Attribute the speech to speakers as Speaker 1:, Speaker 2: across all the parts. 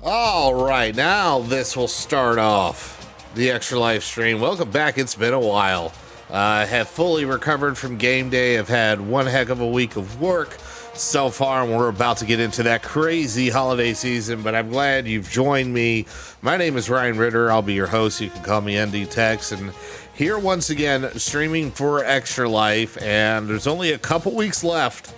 Speaker 1: All right, now this will start off the Extra Life stream. Welcome back. It's been a while. I have fully recovered from game day. I've had one heck of a week of work so far, and we're about to get into that crazy holiday season, but I'm glad you've joined me. My name is Ryan Ritter. I'll be your host. You can call me ND Tex, and here once again, streaming for Extra Life, and there's only a couple weeks left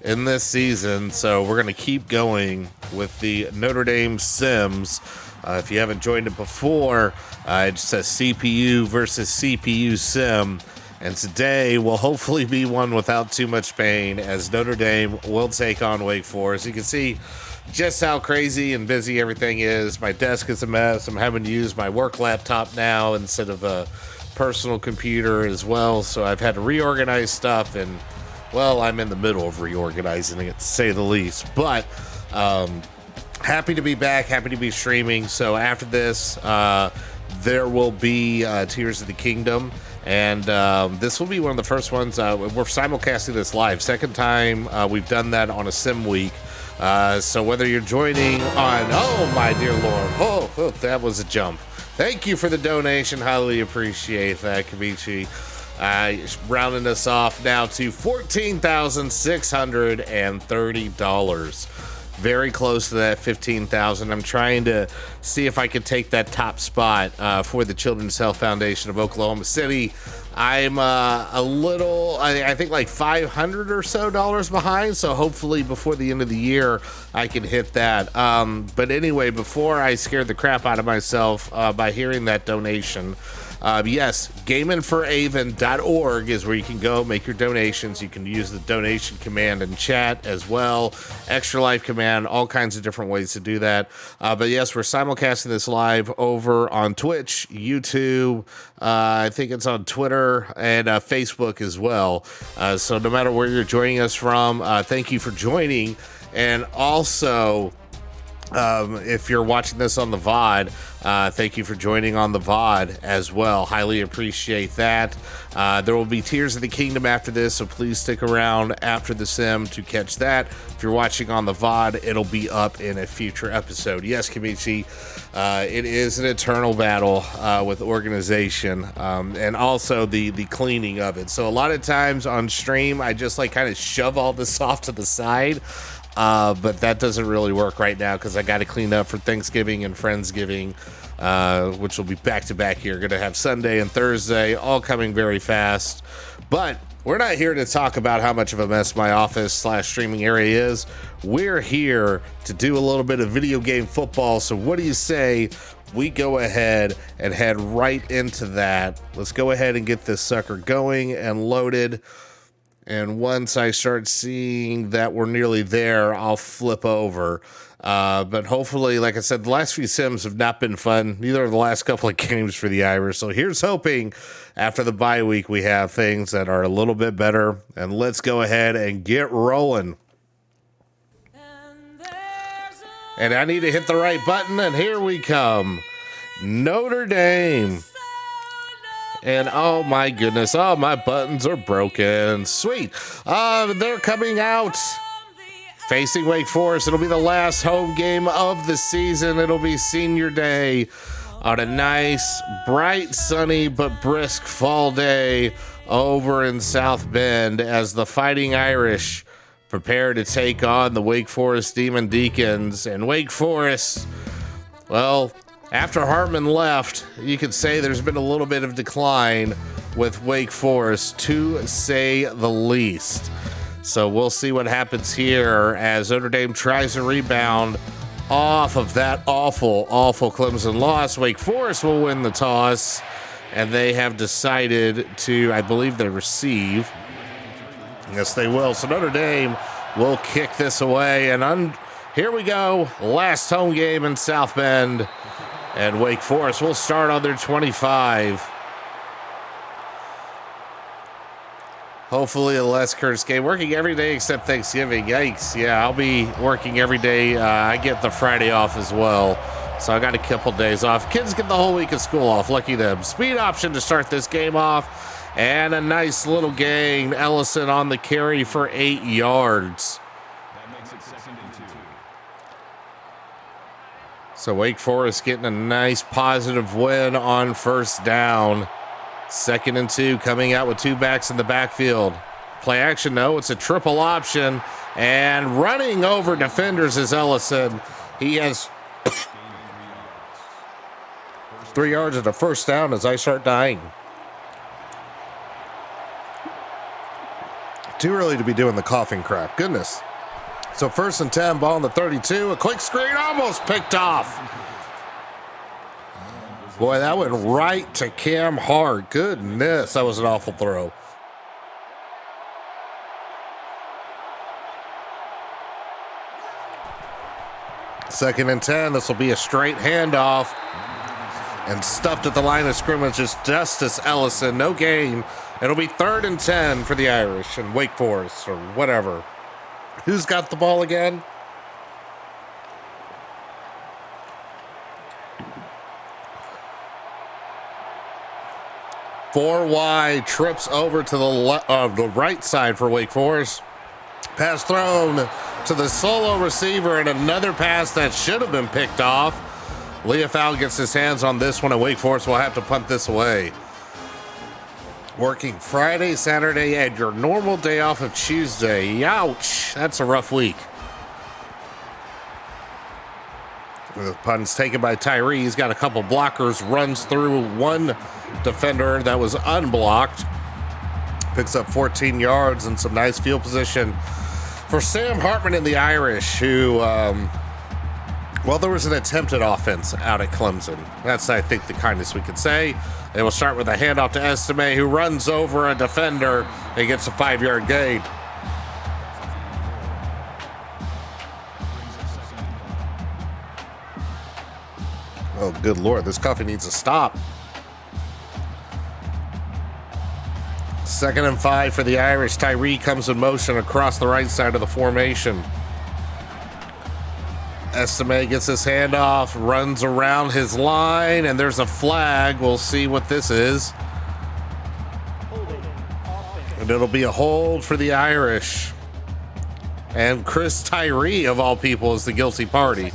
Speaker 1: in this season, so we're going to keep going with the Notre Dame Sims. If you haven't joined it before, it's a CPU versus CPU sim, and today will hopefully be one without too much pain, as Notre Dame will take on Wake Forest. You can see just how crazy and busy everything is. My desk is a mess. I'm having to use my work laptop now instead of a personal computer as well, so I've had to reorganize stuff, and well, I'm in the middle of reorganizing it, to say the least. But happy to be back, happy to be streaming. So after this, there will be Tears of the Kingdom. And this will be one of the first ones. We're simulcasting this live. Second time we've done that on a sim week. So whether you're joining on, oh my dear Lord, oh, that was a jump. Thank you for the donation. Highly appreciate that, Kavichi. Rounding us off now to $14,630. Very close to that $15,000. I'm trying to see if I could take that top spot for the Children's Health Foundation of Oklahoma City. I'm a little, I think like $500 or so behind, so hopefully before the end of the year I can hit that. But anyway, before I scared the crap out of myself by hearing that donation, yes, gamingforaven.org is where you can go make your donations. You can use the donation command in chat as well, Extra Life command, all kinds of different ways to do that. But yes, we're simulcasting this live over on Twitch, YouTube, I think it's on Twitter and Facebook as well. So no matter where you're joining us from, thank you for joining. And also, if you're watching this on the VOD, thank you for joining on the VOD as well. Highly appreciate that. There will be Tears of the Kingdom after this, so please stick around after the sim to catch that. If you're watching on the VOD, it'll be up in a future episode. Yes, Kamichi, it is an eternal battle with organization and also the cleaning of it. So a lot of times on stream, I just like kind of shove all this off to the side. But that doesn't really work right now because I got to clean up for Thanksgiving and Friendsgiving, which will be back-to-back here. Going to have Sunday and Thursday, all coming very fast. But we're not here to talk about how much of a mess my office/streaming area is. We're here to do a little bit of video game football. So what do you say we go ahead and head right into that? Let's go ahead and get this sucker going and loaded. And once I start seeing that we're nearly there, I'll flip over. But hopefully, like I said, the last few sims have not been fun. Neither are the last couple of games for the Irish. So here's hoping after the bye week we have things that are a little bit better. And let's go ahead and get rolling. And I need to hit the right button, and here we come. Notre Dame. And oh my goodness, oh, my buttons are broken. Sweet. They're coming out facing Wake Forest. It'll be the last home game of the season. It'll be senior day on a nice, bright, sunny, but brisk fall day over in South Bend as the Fighting Irish prepare to take on the Wake Forest Demon Deacons. And Wake Forest, well, after Hartman left, you could say there's been a little bit of decline with Wake Forest, to say the least. So we'll see what happens here as Notre Dame tries to rebound off of that awful Clemson loss. Wake Forest will win the toss, and they have decided to, I believe they receive. Yes, they will. So Notre Dame will kick this away, and here we go. Last home game in South Bend. And Wake Forest will start on their 25. Hopefully a less cursed game. Working every day except Thanksgiving. Yikes. Yeah, I'll be working every day. I get the Friday off as well. So I got a couple days off. Kids get the whole week of school off. Lucky them. Speed option to start this game off. And a nice little gain. Ellison on the carry for 8 yards. So Wake Forest getting a nice positive win on first down. 2nd and 2, coming out with 2 backs in the backfield. Play action, no, it's a triple option. And running over defenders is Ellison. He has 3 yards at a first down as I start dying. Too early to be doing the coughing crap. Goodness. So 1st and 10, ball on the 32. A quick screen, almost picked off. Boy, that went right to Cam Hart. Goodness, that was an awful throw. Second and 10, this will be a straight handoff. And stuffed at the line of scrimmage is Justice Ellison. No gain. It'll be 3rd and 10 for the Irish and Wake Forest or whatever. Who's got the ball again? Four wide, trips over to the right side for Wake Forest. Pass thrown to the solo receiver, and another pass that should have been picked off. Leofau gets his hands on this one, and Wake Forest will have to punt this away. Working Friday, Saturday, and your normal day off of Tuesday. Ouch, that's a rough week. The punt's taken by Tyree. He's got a couple blockers, runs through one defender that was unblocked. Picks up 14 yards and some nice field position for Sam Hartman and the Irish, who, well, there was an attempted offense out at Clemson. That's, I think, the kindest we could say. They will start with a handoff to Estime, who runs over a defender and gets a 5-yard gain. Oh, good Lord, this coffee needs to stop. 2nd and 5 for the Irish. Tyree comes in motion across the right side of the formation. Estime gets his handoff, runs around his line, and there's a flag. We'll see what this is. And it'll be a hold for the Irish. And Chris Tyree, of all people, is the guilty party.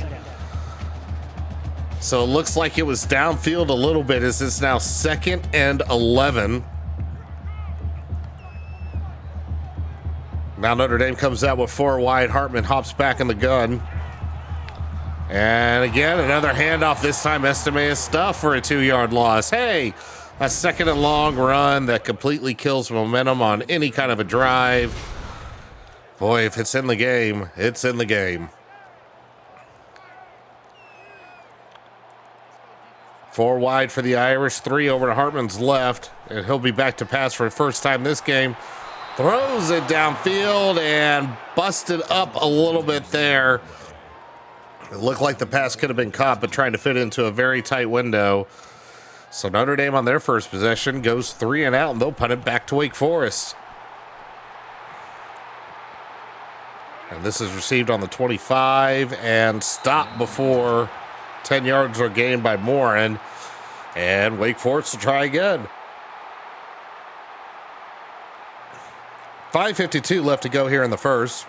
Speaker 1: So it looks like it was downfield a little bit as it's now 2nd and 11. Now Notre Dame comes out with 4 wide. Hartman hops back in the gun. And again, another handoff. This time Estime is stuffed for a 2-yard loss. Hey, a 2nd and long run that completely kills momentum on any kind of a drive. Boy, if it's in the game, it's in the game. 4 wide for the Irish, 3 over to Hartman's left, and he'll be back to pass for the first time this game. Throws it downfield and busted up a little bit there. It looked like the pass could have been caught, but trying to fit into a very tight window. So Notre Dame on their first possession goes 3 and out, and they'll punt it back to Wake Forest. And this is received on the 25 and stopped before 10 yards are gained by Morin. And Wake Forest will try again. 5:52 left to go here in the first.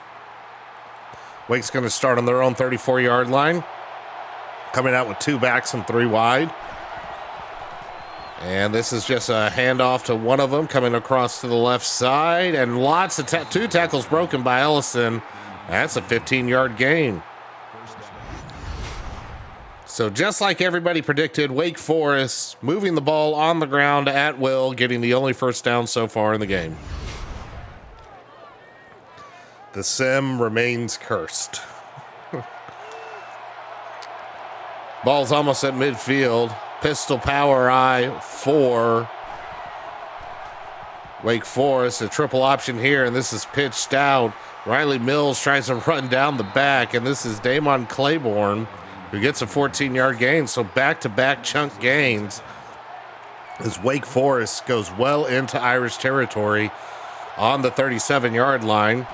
Speaker 1: Wake's going to start on their own 34-yard line. Coming out with 2 backs and 3 wide. And this is just a handoff to one of them coming across to the left side. And lots of 2 tackles broken by Ellison. That's a 15-yard gain. So just like everybody predicted, Wake Forest moving the ball on the ground at will, getting the only first down so far in the game. The sim remains cursed. Ball's almost at midfield. Pistol power I for Wake Forest. A triple option here, and this is pitched out. Riley Mills tries to run down the back, and this is Damon Claiborne, who gets a 14-yard gain. So back-to-back chunk gains as Wake Forest goes well into Irish territory on the 37-yard line.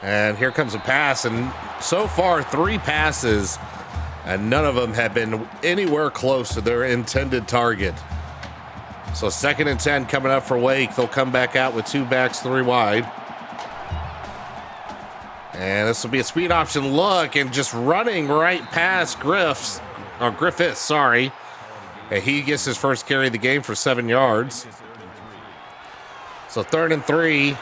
Speaker 1: And here comes a pass, and so far 3 passes, and none of them have been anywhere close to their intended target. So 2nd and 10 coming up for Wake. They'll come back out with 2 backs, 3 wide. And this will be a speed option look, and just running right past Griffiths, sorry. And he gets his first carry of the game for 7 yards. So 3rd and 3.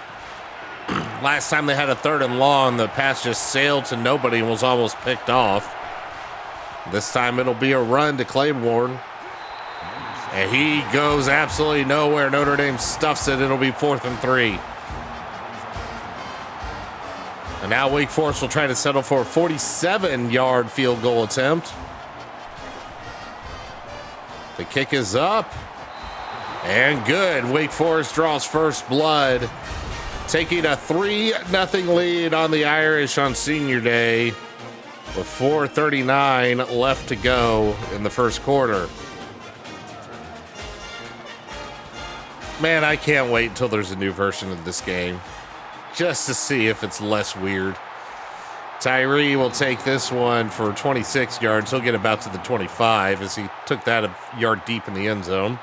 Speaker 1: Last time they had a 3rd and long, the pass just sailed to nobody and was almost picked off. This time it'll be a run to Claiborne. And he goes absolutely nowhere. Notre Dame stuffs it. It'll be 4th and 3. And now Wake Forest will try to settle for a 47-yard field goal attempt. The kick is up. And good. Wake Forest draws first blood, taking a 3-0 lead on the Irish on Senior Day with 4:39 left to go in the first quarter. Man, I can't wait until there's a new version of this game just to see if it's less weird. Tyree will take this one for 26 yards. He'll get about to the 25 as he took that a yard deep in the end zone.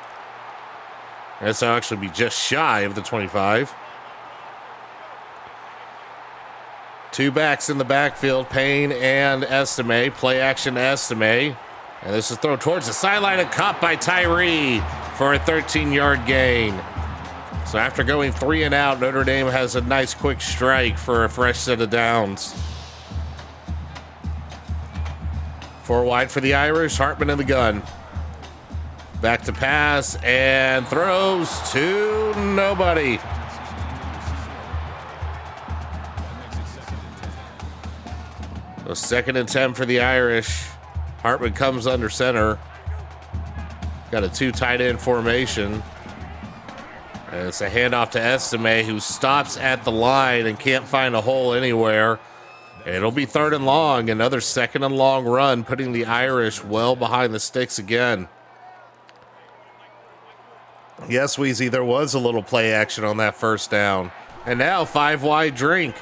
Speaker 1: This will actually be just shy of the 25. 2 backs in the backfield, Payne and Estime. Play action to Estime. And this is thrown towards the sideline and caught by Tyree for a 13-yard gain. So after going 3 and out, Notre Dame has a nice quick strike for a fresh set of downs. 4 wide for the Irish. Hartman in the gun. Back to pass and throws to nobody. So 2nd and 10 for the Irish. Hartman comes under center. Got a 2 tight end formation. And it's a handoff to Estime, who stops at the line and can't find a hole anywhere. And it'll be 3rd and long. Another 2nd and long run, putting the Irish well behind the sticks again. Yes, Weezy, there was a little play action on that first down. And now 5 wide drink.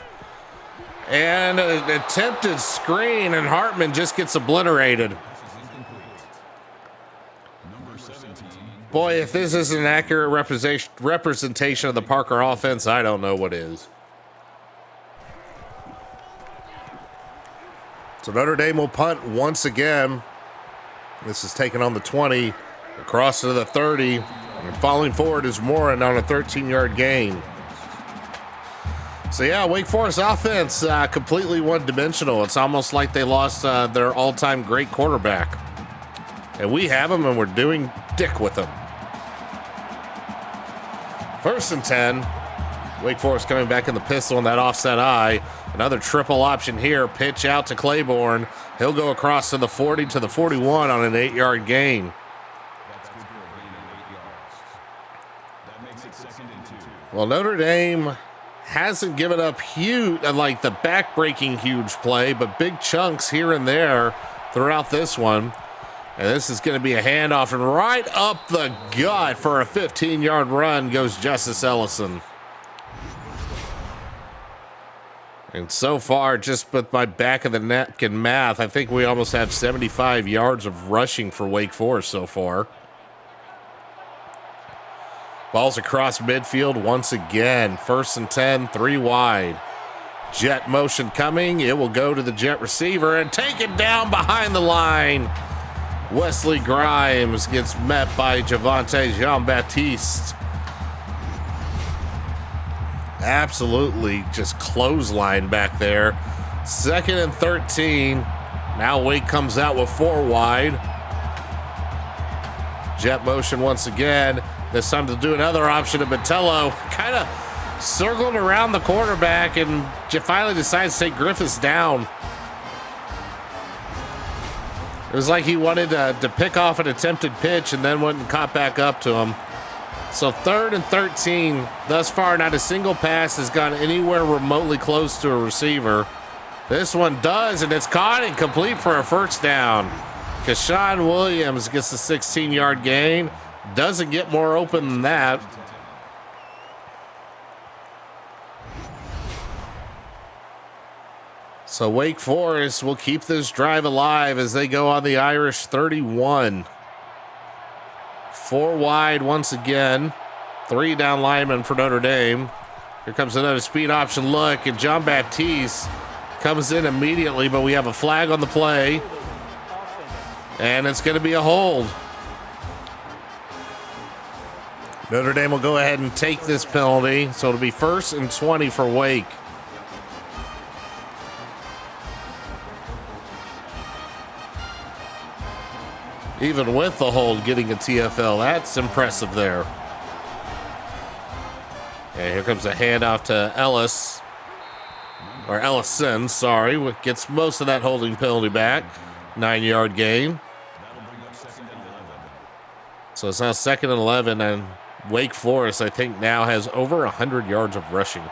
Speaker 1: And an attempted screen, and Hartman just gets obliterated. Boy, if this is an accurate representation of the Parker offense, I don't know what is. So Notre Dame will punt once again. This is taken on the 20, across to the 30, and falling forward is Morin on a 13-yard gain. So yeah, Wake Forest offense completely one-dimensional. It's almost like they lost their all-time great quarterback. And we have them, and we're doing dick with them. 1st and 10. Wake Forest coming back in the pistol on that offset eye. Another triple option here. Pitch out to Claiborne. He'll go across to the 40 to the 41 on an 8-yard gain. Well, Notre Dame hasn't given up huge, like the back-breaking huge play, but big chunks here and there throughout this one. And this is going to be a handoff, and right up the gut for a 15-yard run goes Justice Ellison. And so far, just with my back of the napkin math, I think we almost have 75 yards of rushing for Wake Forest so far. Ball's across midfield once again. 1st and 10, 3 wide. Jet motion coming. It will go to the jet receiver and take it down behind the line. Wesley Grimes gets met by Javonte Jean-Baptiste. Absolutely just clothesline back there. 2nd and 13. Now Wake comes out with 4 wide. Jet motion once again. This time to do another option to Botello. Kind of circled around the quarterback and finally decides to take Griffiths down. It was like he wanted to pick off an attempted pitch and then went and caught back up to him. So 3rd and 13. Thus far, not a single pass has gone anywhere remotely close to a receiver. This one does, and it's caught and complete for a first down. Kashawn Williams gets a 16-yard gain. Doesn't get more open than that. So Wake Forest will keep this drive alive as they go on the Irish 31. 4 wide once again. 3 down linemen for Notre Dame. Here comes another speed option look, and Jean-Baptiste comes in immediately, but we have a flag on the play. And it's going to be a hold. Notre Dame will go ahead and take this penalty. So it'll be 1st and 20 for Wake. Even with the hold, getting a TFL. That's impressive there. And here comes a handoff to Ellis. Or Ellison, sorry. Gets most of that holding penalty back. 9-yard gain. So it's now 2nd and 11, and Wake Forest, I think, now has over 100 yards of rushing.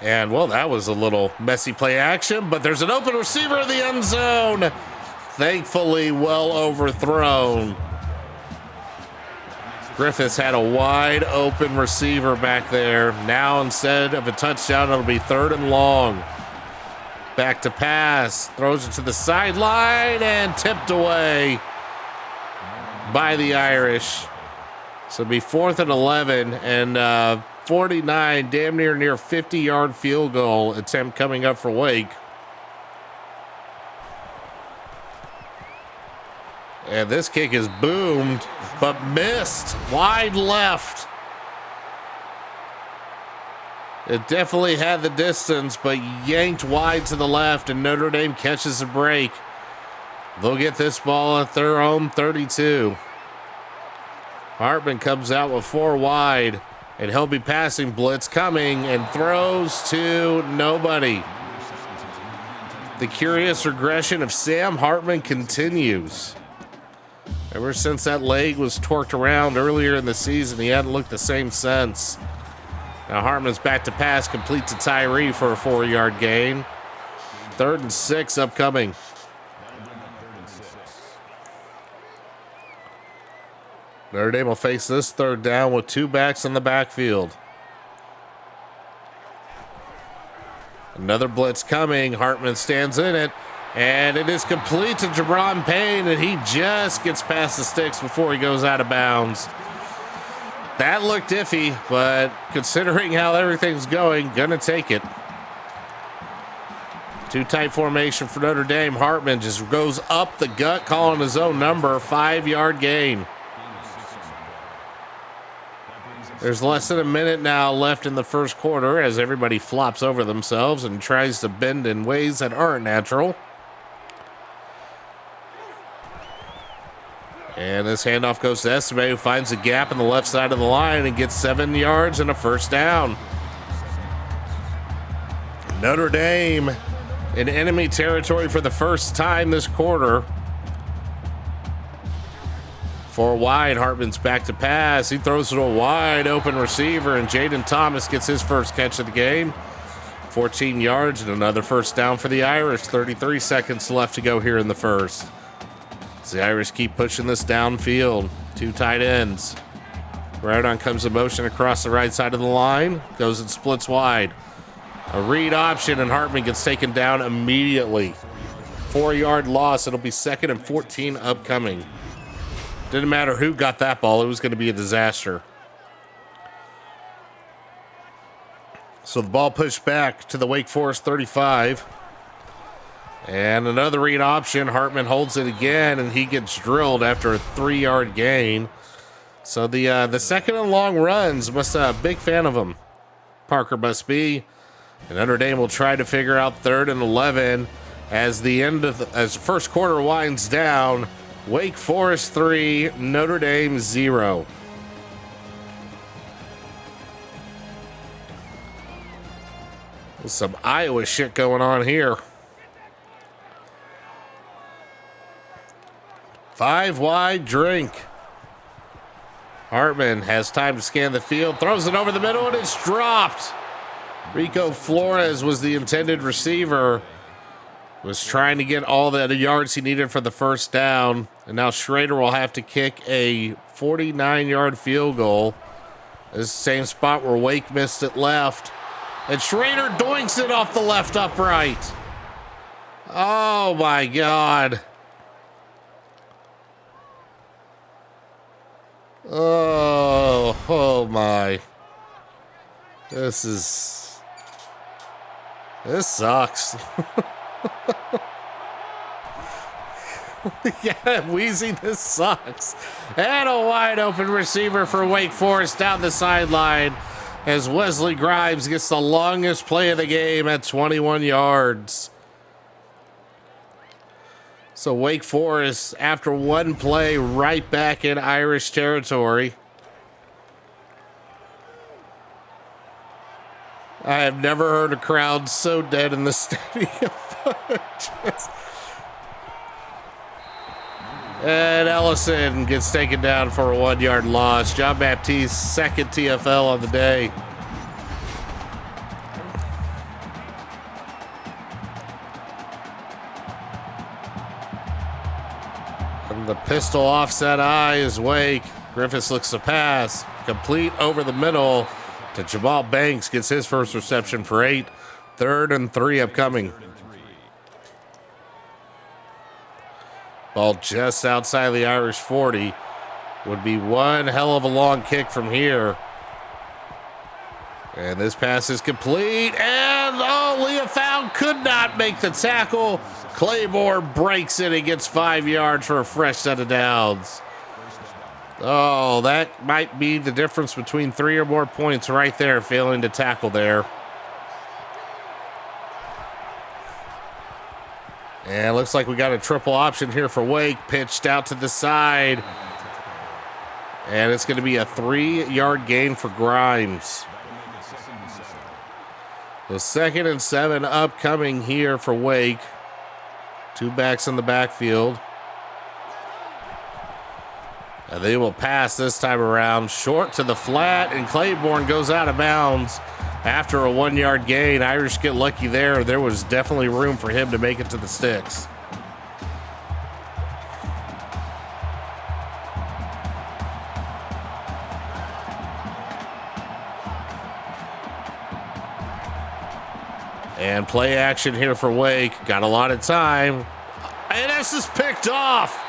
Speaker 1: And, well, that was a little messy play action, but there's an open receiver in the end zone. Thankfully, well overthrown. Griffiths had a wide open receiver back there. Now, instead of a touchdown, it'll be 3rd and long. Back to pass, throws it to the sideline and tipped away by the Irish. So it'll be 4th and 11 and 49, damn near 50-yard field goal attempt coming up for Wake. And this kick is boomed, but missed. Wide left. It definitely had the distance, but yanked wide to the left, and Notre Dame catches a break. They'll get this ball at their own 32. Hartman comes out with 4 wide, and he'll be passing blitz coming and throws to nobody. The curious regression of Sam Hartman continues. Ever since that leg was torqued around earlier in the season, he hadn't looked the same since. Now Hartman's back to pass, complete to Tyree for a 4-yard gain. 3rd and 6 upcoming. Notre Dame will face this 3rd down with 2 backs in the backfield. Another blitz coming. Hartman stands in it. And it is complete to Jabron Payne, and he just gets past the sticks before he goes out of bounds. That looked iffy, but considering how everything's going, gonna take it. 2 tight formation for Notre Dame. Hartman just goes up the gut, calling his own number. 5-yard gain. There's less than a minute now left in the first quarter as everybody flops over themselves and tries to bend in ways that aren't natural. And this handoff goes to Estime, who finds a gap in the left side of the line and gets 7 yards and a 1st down. Notre Dame in enemy territory for the first time this quarter. 4 wide, Hartman's back to pass. He throws it to a wide open receiver, and Jaden Thomas gets his first catch of the game. 14 yards and another 1st down for the Irish. 33 seconds left to go here in the first. The Irish keep pushing this downfield. 2 tight ends. Right on comes a motion across the right side of the line. Goes and splits wide. A read option, and Hartman gets taken down immediately. 4-yard loss. It'll be 2nd and 14 upcoming. Didn't matter who got that ball. It was going to be a disaster. So the ball pushed back to the Wake Forest 35. And another read option. Hartman holds it again, and he gets drilled after a 3-yard gain. So the 2nd and long runs, a big fan of them. Parker must be. And Notre Dame will try to figure out 3rd and 11 as as the first quarter winds down. Wake Forest 3, Notre Dame 0. Some Iowa shit going on here. 5 wide drink. Hartman has time to scan the field, throws it over the middle, and it's dropped. Rico Flores was the intended receiver. Was trying to get all the yards he needed for the 1st down. And now Schrader will have to kick a 49-yard field goal. This is the same spot where Wake missed it left. And Schrader doinks it off the left upright. Oh, my God. Oh my. This is This sucks. Yeah, Wheezy, this sucks. And a wide open receiver for Wake Forest down the sideline as Wesley Grimes gets the longest play of the game at 21 yards. So Wake Forest, after one play, right back in Irish territory. I have never heard a crowd so dead in the stadium. And Ellison gets taken down for a 1 yard loss. John Baptiste's second TFL of the day. And the pistol offset eye is Wake. Griffiths looks to pass. Complete over the middle to Jamal Banks. Gets his first reception for 8. 3rd and 3 upcoming. Ball just outside the Irish 40. Would be one hell of a long kick from here. And this pass is complete. And Leah Found could not make the tackle. Claiborne breaks it and gets 5 yards for a fresh set of downs. Oh, that might be the difference between 3 or more points right there, failing to tackle there. And looks like we got a triple option here for Wake. Pitched out to the side. And it's going to be a 3 yard gain for Grimes. The 2nd and 7 upcoming here for Wake. 2 backs in the backfield. And they will pass this time around. Short to the flat, and Claiborne goes out of bounds after a 1 yard gain. Irish get lucky there. There was definitely room for him to make it to the sticks. And play action here for Wake. Got a lot of time. And this is picked off.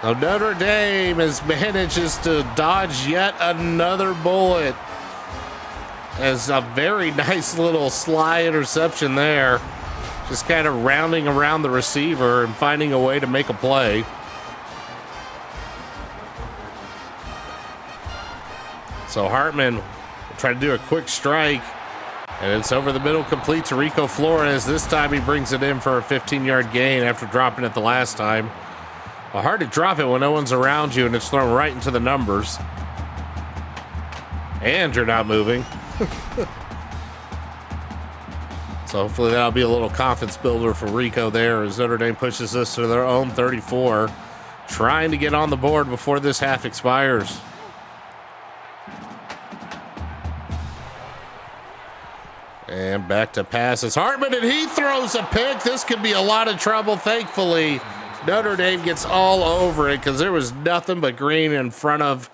Speaker 1: Now Notre Dame manages to dodge yet another bullet. As a very nice little sly interception there. Just kind of rounding around the receiver and finding a way to make a play. So Hartman will try to do a quick strike. And it's over the middle, complete to Rico Flores. This time he brings it in for a 15 yard gain after dropping it the last time. Well, hard to drop it when no one's around you and it's thrown right into the numbers. And you're not moving. So hopefully that'll be a little confidence builder for Rico there as Notre Dame pushes this to their own 34. Trying to get on the board before this half expires. And back to passes. Hartman, and he throws a pick. This could be a lot of trouble, thankfully. Notre Dame gets all over it because there was nothing but green in front of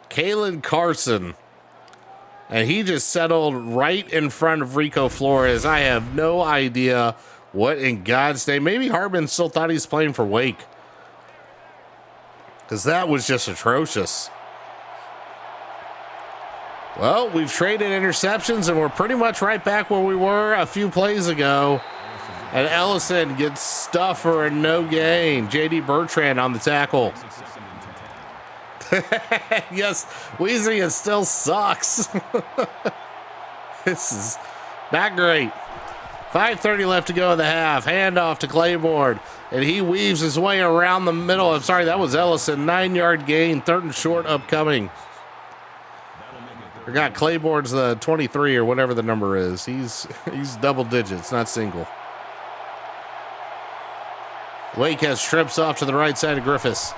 Speaker 1: Kalen Carson. And he just settled right in front of Rico Flores. I have no idea what in God's name. Maybe Hartman still thought he was playing for Wake. Because that was just atrocious. Well, we've traded interceptions and we're pretty much right back where we were a few plays ago. And Ellison gets stuffed for a no gain. J.D. Bertrand on the tackle. Yes, Weezy, it still sucks. This is not great. 5:30 left to go in the half. Handoff to Claiborne. And he weaves his way around the middle. I'm sorry, that was Ellison. 9 yard gain. 3rd and short upcoming. Forgot Claiborne's the 23 or whatever the number is. He's double digits, not single. Wake has trips off to the right side of Griffiths.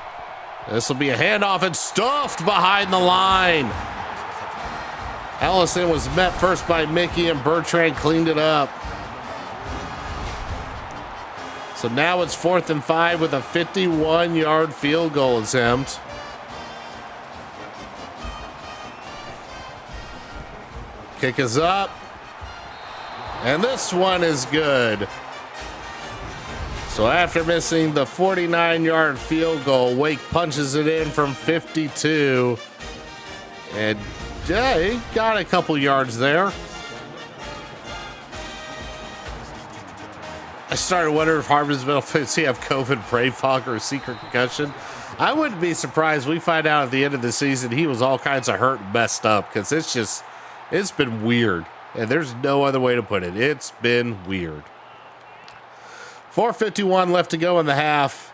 Speaker 1: This will be a handoff and stuffed behind the line. Ellison was met first by Mickey and Bertrand cleaned it up. So now it's 4th and 5 with a 51 yard field goal attempt. Kick is up. And this one is good. So after missing the 49 yard field goal, Wake punches it in from 52. And he got a couple yards there. started wondering if Hartman's been he have COVID, brain fog, or a secret concussion. I wouldn't be surprised we find out at the end of the season he was all kinds of hurt and messed up, because it's been weird. And there's no other way to put it. It's been weird. 4:51 left to go in the half.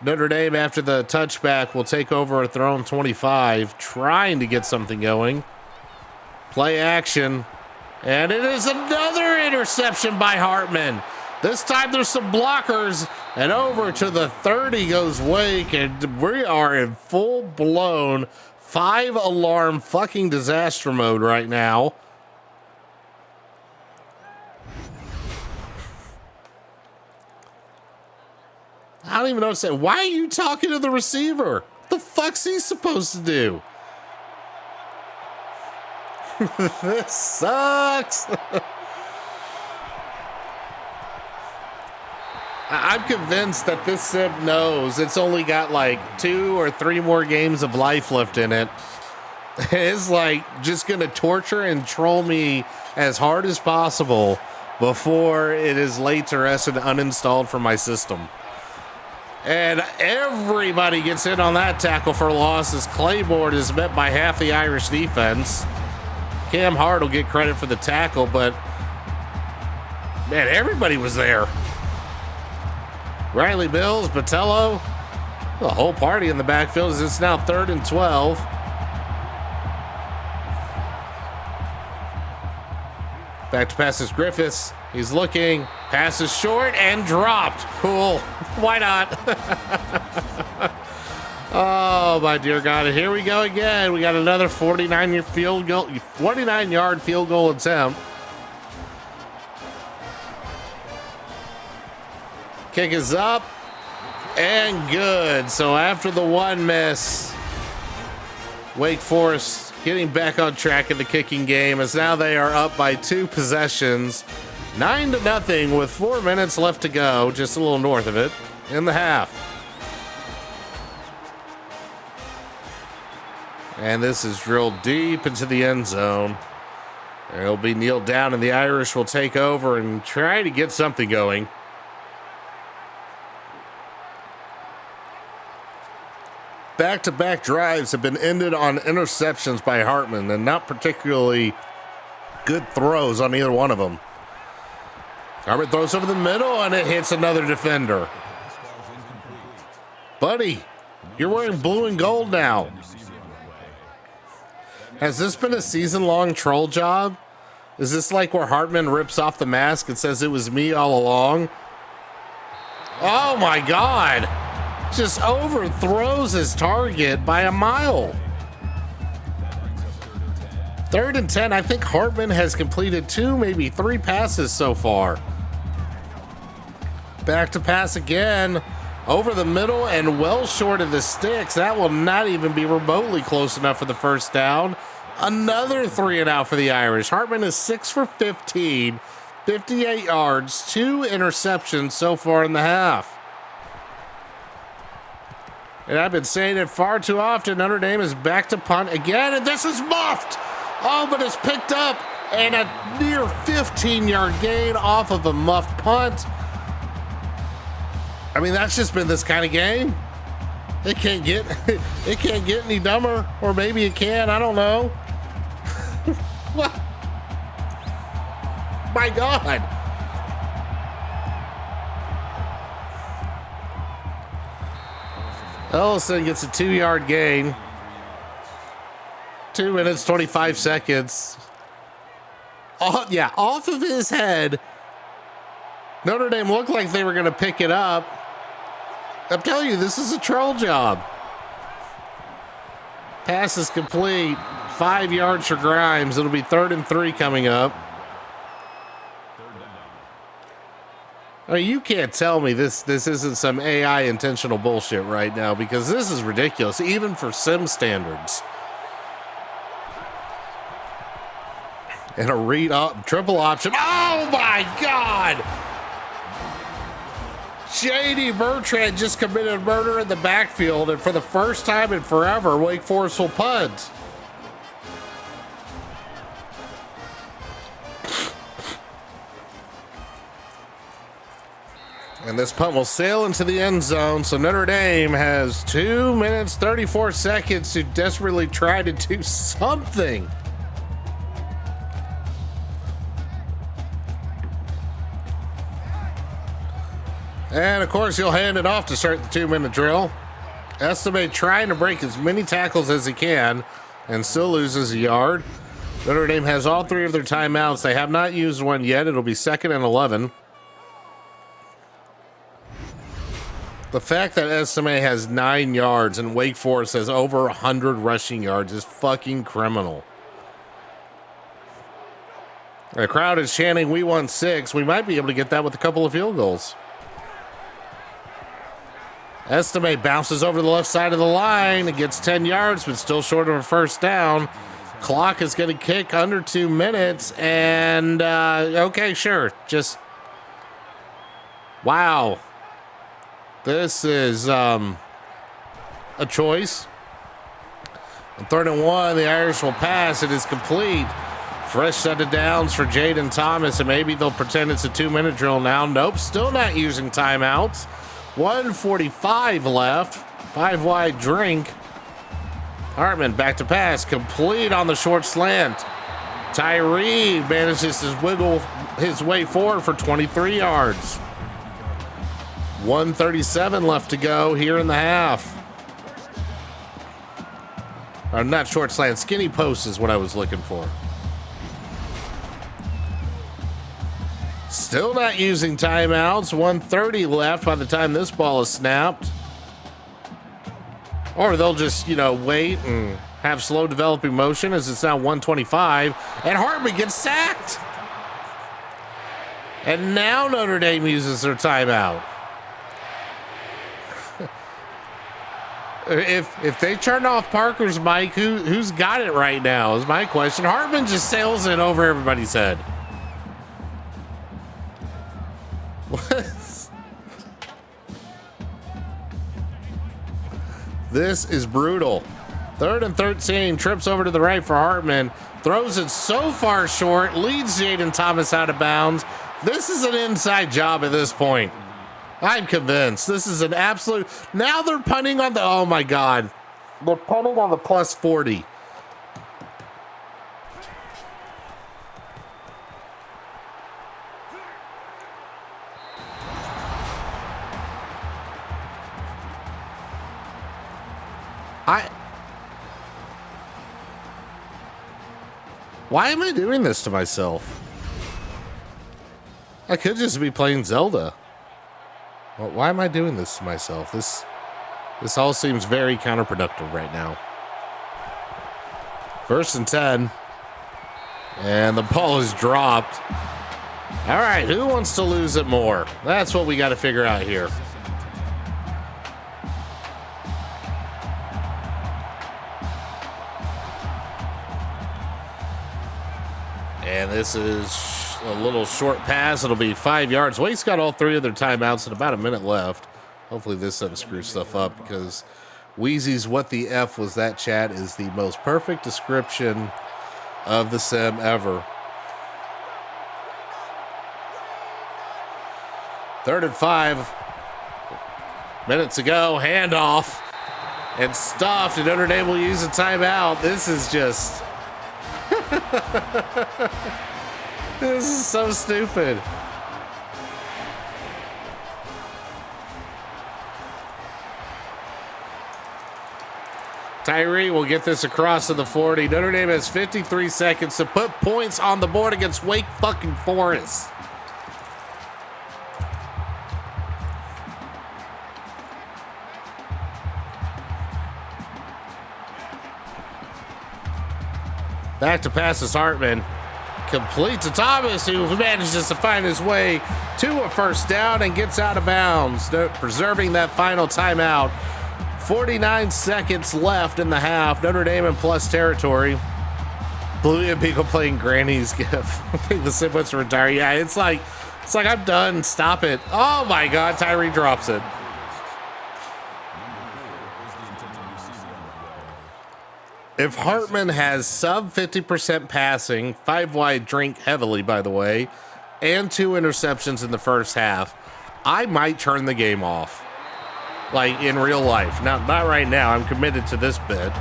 Speaker 1: Notre Dame, after the touchback, will take over at their own 25, trying to get something going. Play action. And it is another interception by Hartman. This time there's some blockers, and over to the 30 goes Wake, and we are in full-blown 5-alarm fucking disaster mode right now. I don't even know what to say. Why are you talking to the receiver? What the fuck's he supposed to do? This sucks. I'm convinced that this sim knows it's only got like 2 or 3 more games of life left in it. It's like just going to torture and troll me as hard as possible before it is late to rest and uninstalled from my system. And everybody gets in on that tackle for loss as Claiborne is met by half the Irish defense. Cam Hart will get credit for the tackle, but man, everybody was there. Riley Mills, Botello, the whole party in the backfield as it's now 3rd and 12. Back to passes Griffiths. He's looking, passes short and dropped. Cool. Why not? Oh, my dear God. And here we go again. We got another 49-yard field goal attempt. Kick is up and good. So after the one miss, Wake Forest getting back on track in the kicking game as now they are up by 2 possessions, 9-0 with 4 minutes left to go, just a little north of it, in the half. And this is drilled deep into the end zone. It'll be kneeled down and the Irish will take over and try to get something going. Back-to-back drives have been ended on interceptions by Hartman, and not particularly good throws on either one of them. Hartman throws over the middle, and it hits another defender. Buddy, you're wearing blue and gold now. Has this been a season-long troll job? Is this like where Hartman rips off the mask and says it was me all along? Oh, my God. Just overthrows his target by a mile. 3rd and 10. I think Hartman has completed 2, maybe 3 passes so far. Back to pass again. Over the middle and well short of the sticks. That will not even be remotely close enough for the first down. Another 3 and out for the Irish. Hartman is 6 for 15, 58 yards, 2 interceptions so far in the half. And I've been saying it far too often. Notre Dame is back to punt again, and this is muffed. Oh, but it's picked up, and a near 15-yard gain off of a muffed punt. I mean, that's just been this kind of game. It can't get any dumber, or maybe it can. I don't know. What? My God. Ellison gets a 2-yard gain. 2 minutes, 25 seconds. Oh, yeah, off of his head. Notre Dame looked like they were going to pick it up. I'm telling you, this is a troll job. Pass is complete. 5 yards for Grimes. It'll be 3rd and 3 coming up. I mean, you can't tell me this isn't some AI intentional bullshit right now, because this is ridiculous, even for sim standards. And a read up, triple option. Oh my God! J.D. Bertrand just committed murder in the backfield, and for the first time in forever, Wake Forest will punt. And this punt will sail into the end zone. So Notre Dame has 2 minutes, 34 seconds to desperately try to do something. And of course, he'll hand it off to start the 2-minute drill. Estime trying to break as many tackles as he can and still loses a yard. Notre Dame has all 3 of their timeouts. They have not used one yet. It'll be 2nd and 11. The fact that Estime has 9 yards and Wake Forest has over 100 rushing yards is fucking criminal. The crowd is chanting, "We won 6." We might be able to get that with a couple of field goals. Estime bounces over the left side of the line. It gets 10 yards, but still short of a first down. Clock is going to kick under 2 minutes. And, okay, sure. Just, wow. This is a choice. On 3rd and 1, the Irish will pass. It is complete. Fresh set of downs for Jaden Thomas, and maybe they'll pretend it's a 2-minute drill now. Nope, still not using timeouts. 1:45 left. 5 wide drink. Hartman back to pass. Complete on the short slant. Tyree manages to wiggle his way forward for 23 yards. 1:37 left to go here in the half. Or not short slant, skinny post is what I was looking for. Still not using timeouts. 1:30 left by the time this ball is snapped. Or they'll just, wait and have slow developing motion as it's now 1:25. And Hartman gets sacked. And now Notre Dame uses their timeout. If they turn off Parker's mic, who's got it right now is my question. Hartman just sails it over everybody's head. What? This is brutal. 3rd and 13, trips over to the right for Hartman, throws it so far short, leads Jaden Thomas out of bounds. This is an inside job at this point. I'm convinced this is an absolute. Now they're punting on the. Oh my God. They're punting on the plus 40. Why am I doing this to myself? I could just be playing Zelda. Well, why am I doing this to myself? This all seems very counterproductive right now. 1st and 10. And the ball is dropped. All right, who wants to lose it more? That's what we got to figure out here. And this is a little short pass. It'll be 5 yards. Wake's got all 3 of their timeouts and about a minute left. Hopefully this doesn't screw stuff up, because Wheezy's "What the F was that, chat?" is the most perfect description of the sim ever. 3rd and 5. Minutes ago, handoff. And stuffed, and Notre Dame will use a timeout. This is just... This is so stupid. Tyree will get this across to the 40. Notre Dame has 53 seconds to put points on the board against Wake fucking Forest. Back to passes Hartman. Complete to Thomas, who manages to find his way to a first down and gets out of bounds, preserving that final timeout. 49 seconds left in the half. Notre Dame in plus territory. Blue people playing Granny's gift. I think the sim wants to retire. Yeah, it's like I'm done. Stop it. Oh my God, Tyree drops it. If Hartman has sub 50% passing, 5 wide drink heavily, by the way, and 2 interceptions in the first half, I might turn the game off. Like in real life. Now, not right now. I'm committed to this bit.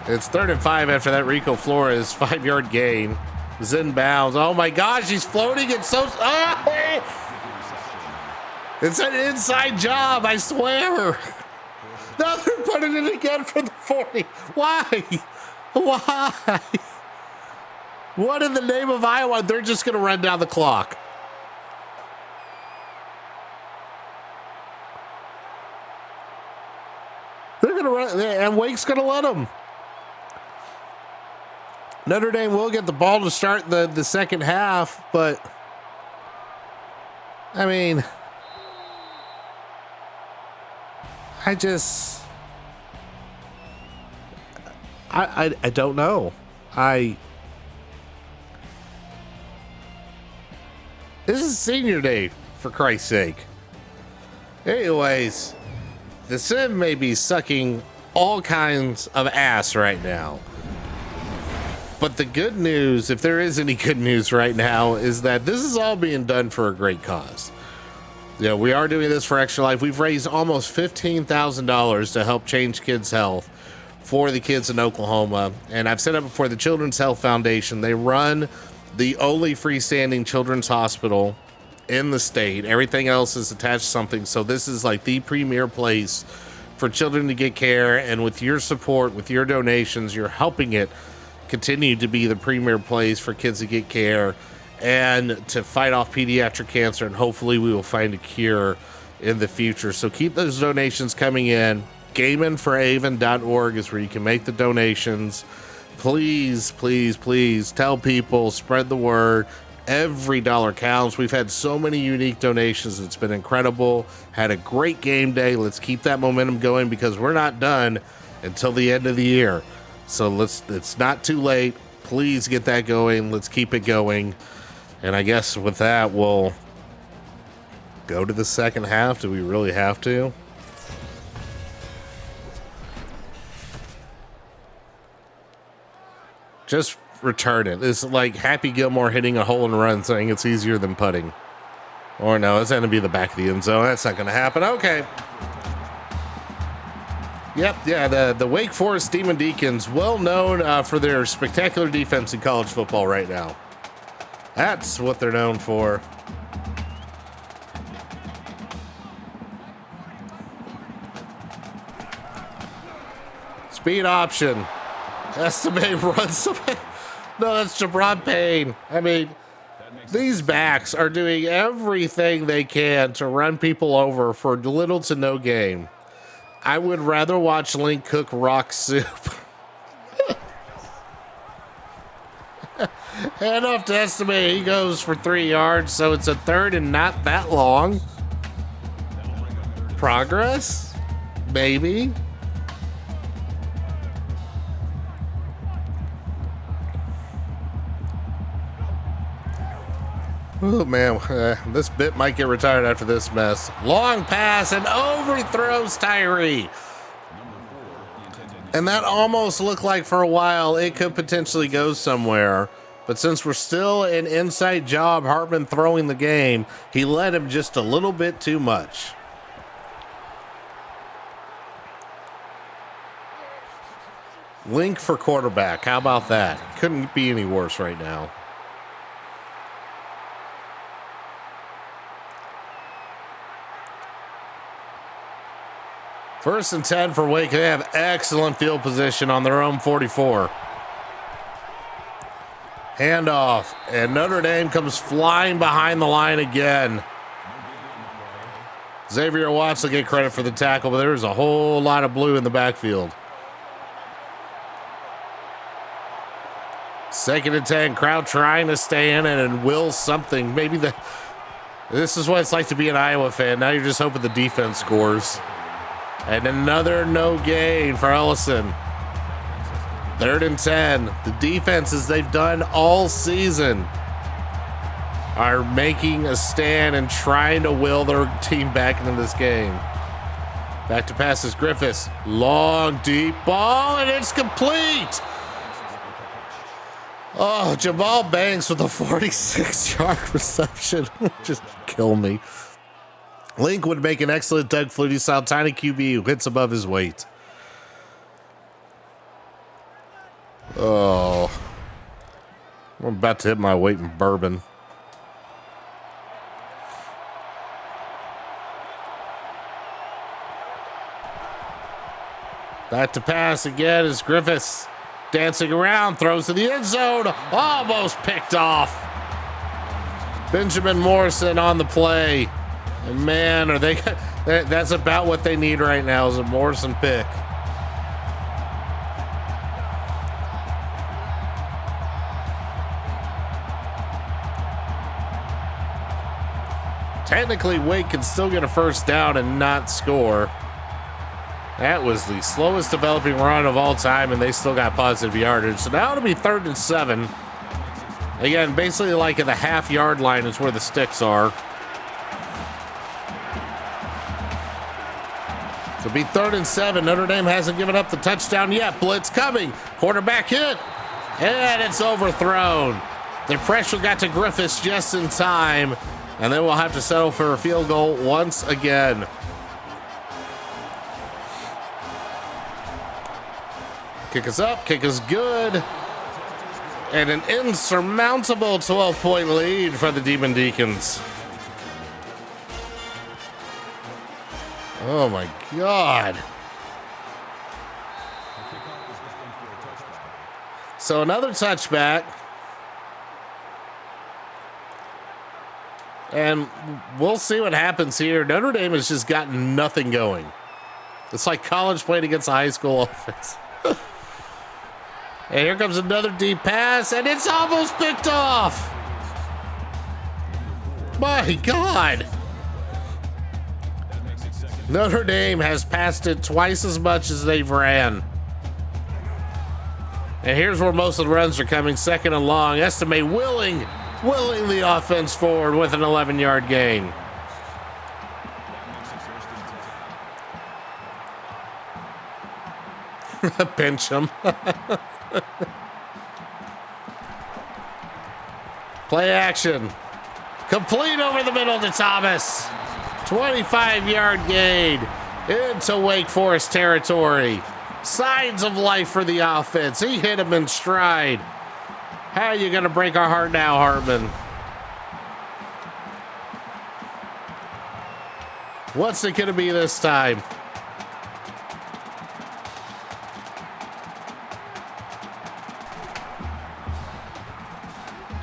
Speaker 1: It's 3rd and 5 after that Rico Flores 5-yard gain. Was in bounds. Oh my gosh, he's floating. It's so. Oh! It's an inside job, I swear. Now they're putting it again for the 40. Why? Why? What in the name of Iowa? They're just going to run down the clock. They're going to run, and Wake's going to let them. Notre Dame will get the ball to start the second half, but I mean, I don't know. This is senior day, for Christ's sake. Anyways, the Sim may be sucking all kinds of ass right now. But the good news, if there is any good news right now, is that this is all being done for a great cause. Yeah, we are doing this for Extra Life. We've raised almost $15,000 to help change kids' health for the kids in Oklahoma. And I've set up for the Children's Health Foundation. They run the only freestanding children's hospital in the state. Everything else is attached to something. So this is like the premier place for children to get care. And with your support, with your donations, you're helping it continue to be the premier place for kids to get care and to fight off pediatric cancer. And hopefully we will find a cure in the future. So keep those donations coming in. GameInForAven.org is where you can make the donations. Please, please, please tell people, spread the word. Every dollar counts. We've had so many unique donations. It's been incredible. Had a great game day. Let's keep that momentum going because we're not done until the end of the year. So it's not too late. Please get that going. Let's keep it going. And I guess with that, we'll go to the second half. Do we really have to? Just return it. It's like Happy Gilmore hitting a hole in run saying it's easier than putting. Or no, it's going to be the back of the end zone. That's not going to happen. Okay. Yep, yeah, the Wake Forest Demon Deacons, well known for their spectacular defense in college football right now. That's what they're known for. Speed option. Estimate runs. No, that's Jabron Payne. I mean, these backs are doing everything they can to run people over for little to no gain. I would rather watch Link cook rock soup. Hand off to Estimate. He goes for 3 yards, so it's a third and not that long. Progress? Maybe. Oh, man. This bit might get retired after this mess. Long pass and overthrows Tyree. And that almost looked like for a while it could potentially go somewhere. But since we're still in inside job, Hartman throwing the game, he led him just a little bit too much. Link for quarterback. How about that? Couldn't be any worse right now. First and 10 for Wake. They have excellent field position on their own 44. Handoff, and Notre Dame comes flying behind the line again. Xavier Watts will get credit for the tackle, but there's a whole lot of blue in the backfield. Second and 10, crowd trying to stay in it and will something. Maybe this is what it's like to be an Iowa fan. Now you're just hoping the defense scores. And another no gain for Ellison. Third and 10. The defenses they've done all season are making a stand and trying to will their team back into this game. Back to passes Griffiths. Long, deep ball, and it's complete. Oh, Jamal Banks with a 46-yard reception. Just kill me. Link would make an excellent Doug Flutie-style tiny QB who hits above his weight. Oh. I'm about to hit my weight in bourbon. Back to pass again as Griffiths dancing around, throws to the end zone, almost picked off. Benjamin Morrison on the play. And man, are they? That's about what they need right now is a Morrison pick. Technically, Wake can still get a first down and not score. That was the slowest developing run of all time, and they still got positive yardage. So now it'll be 3rd and 7. Again, basically like at the half-yard line is where the sticks are. So it'll be 3rd and 7. Notre Dame hasn't given up the touchdown yet. Blitz coming. Quarterback hit. And it's overthrown. The pressure got to Griffiths just in time. And then we'll have to settle for a field goal once again. Kick is up, kick is good. And an insurmountable 12-point lead for the Demon Deacons. Oh my God. So another touchback. And we'll see what happens here. Notre Dame has just gotten nothing going. It's like college playing against a high school offense. And here comes another deep pass, and it's almost picked off. My God. Notre Dame has passed it twice as much as they've ran. And here's where most of the runs are coming, 2nd and long. Estimate willing the offense forward with an 11-yard gain. Pinch him. Play action. Complete over the middle to Thomas. 25-yard gain into Wake Forest territory. Signs of life for the offense. He hit him in stride. How are you going to break our heart now, Hartman? What's it going to be this time?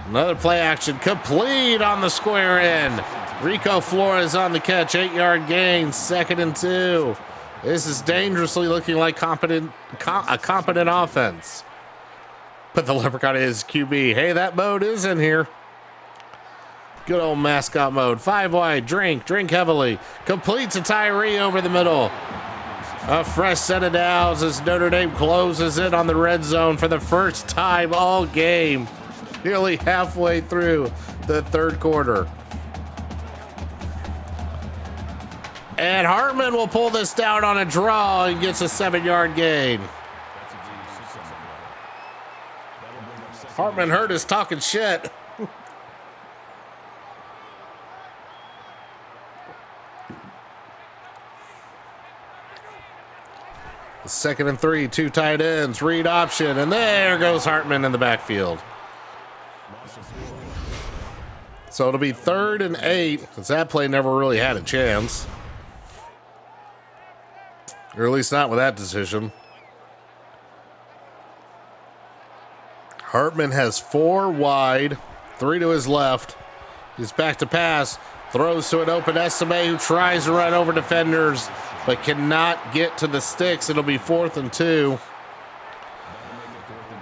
Speaker 1: Another play action complete on the square end. Rico Flores on the catch, 8-yard gain, 2nd and 2. This is dangerously looking like a competent offense. Put the Leprechaun in his QB. Hey, that mode is in here. Good old mascot mode. 5 wide, drink heavily. Complete to Tyree over the middle. A fresh set of downs as Notre Dame closes in on the red zone for the first time all game. Nearly halfway through the 3rd quarter. And Hartman will pull this down on a draw and gets a 7-yard gain. Hartman heard us talking shit. Second and 3, 2 tight ends, read option, and there goes Hartman in the backfield. So it'll be 3rd and 8, because that play never really had a chance. Or at least not with that decision. Hartman has 4 wide, 3 to his left. He's back to pass, throws to an open Estimé who tries to run over defenders, but cannot get to the sticks. It'll be 4th and 2.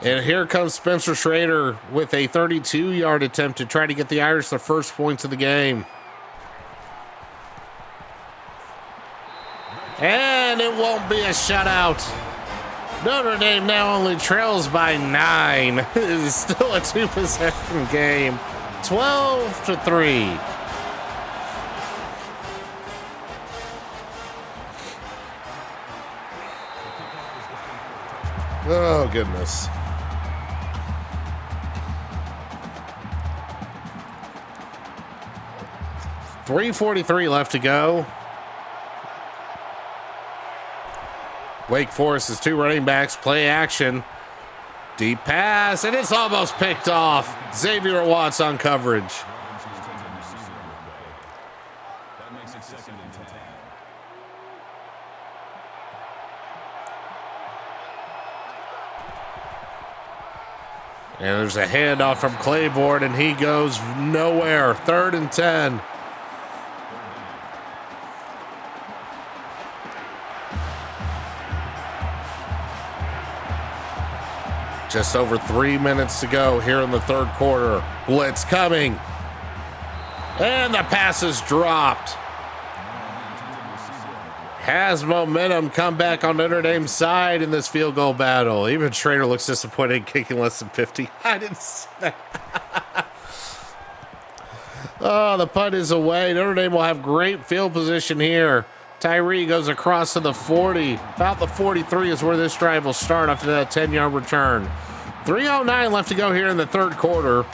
Speaker 1: And here comes Spencer Schrader with a 32-yard attempt to try to get the Irish the first points of the game. And it won't be a shutout. Notre Dame now only trails by 9. It is still a 2-possession game. 12-3. Oh, goodness. 3:43 left to go. Wake Forest has 2 running backs, play action. Deep pass, and it's almost picked off. Xavier Watts on coverage. And there's a handoff from Claiborne, and he goes nowhere. 3rd and 10. Just over 3 minutes to go here in the 3rd quarter. Blitz coming. And the pass is dropped. Has momentum come back on Notre Dame's side in this field goal battle. Even Schrader looks disappointed, kicking less than 50. I didn't see that. Oh, the punt is away. Notre Dame will have great field position here. Tyree goes across to the 40. About the 43 is where this drive will start after that 10-yard return. 3:09 left to go here in the 3rd quarter.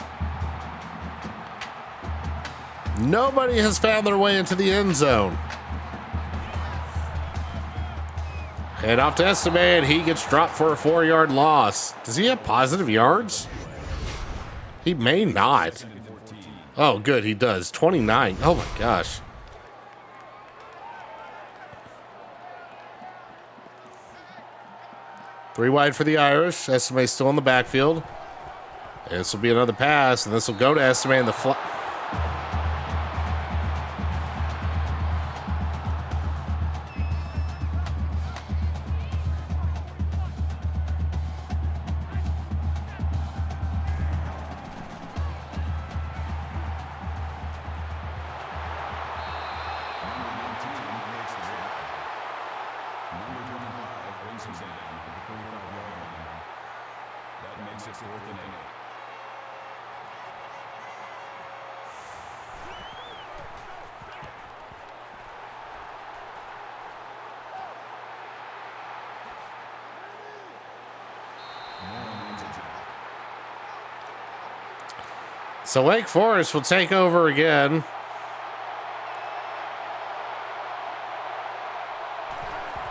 Speaker 1: Nobody has found their way into the end zone. And off to Estime, and he gets dropped for a 4-yard loss. Does he have positive yards? He may not. Oh, good, he does. 29. Oh, my gosh. Three wide for the Irish. Estime still in the backfield. And this will be another pass, and this will go to Estime in the flat. So Wake Forest will take over again.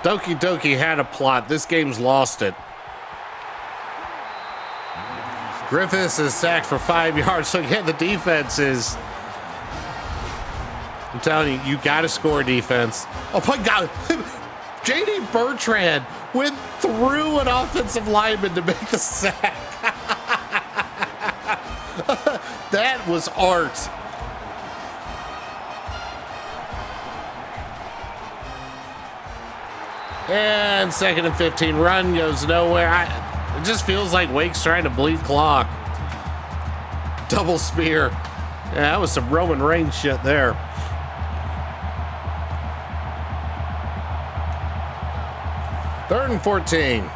Speaker 1: Doki Doki had a plot. This game's lost it. Griffiths is sacked for 5 yards. So again, the defense is... I'm telling you, you got to score defense. Oh my God. J.D. Bertrand went through an offensive lineman to make the sack. That was art. And 2nd and 15, run goes nowhere. It just feels like Wake's trying to bleed clock. Double spear. Yeah, that was some Roman Reigns shit there. Third and 14.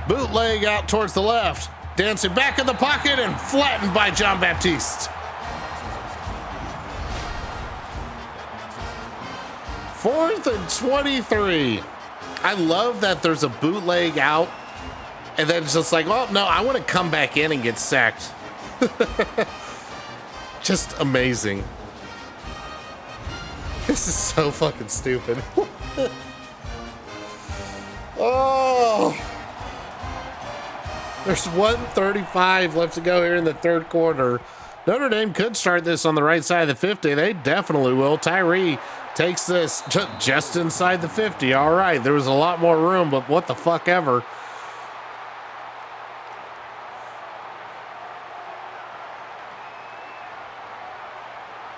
Speaker 1: Bootleg out towards the left. Dancing back in the pocket and flattened by John Baptiste. 4th and 23. I love that there's a bootleg out and then it's just like, well, no, I want to come back in and get sacked. Just amazing. This is so fucking stupid. Oh. There's 1:35 left to go here in the 3rd quarter. Notre Dame could start this on the right side of the 50. They definitely will. Tyree takes this just inside the 50. All right, there was a lot more room, but what the fuck ever.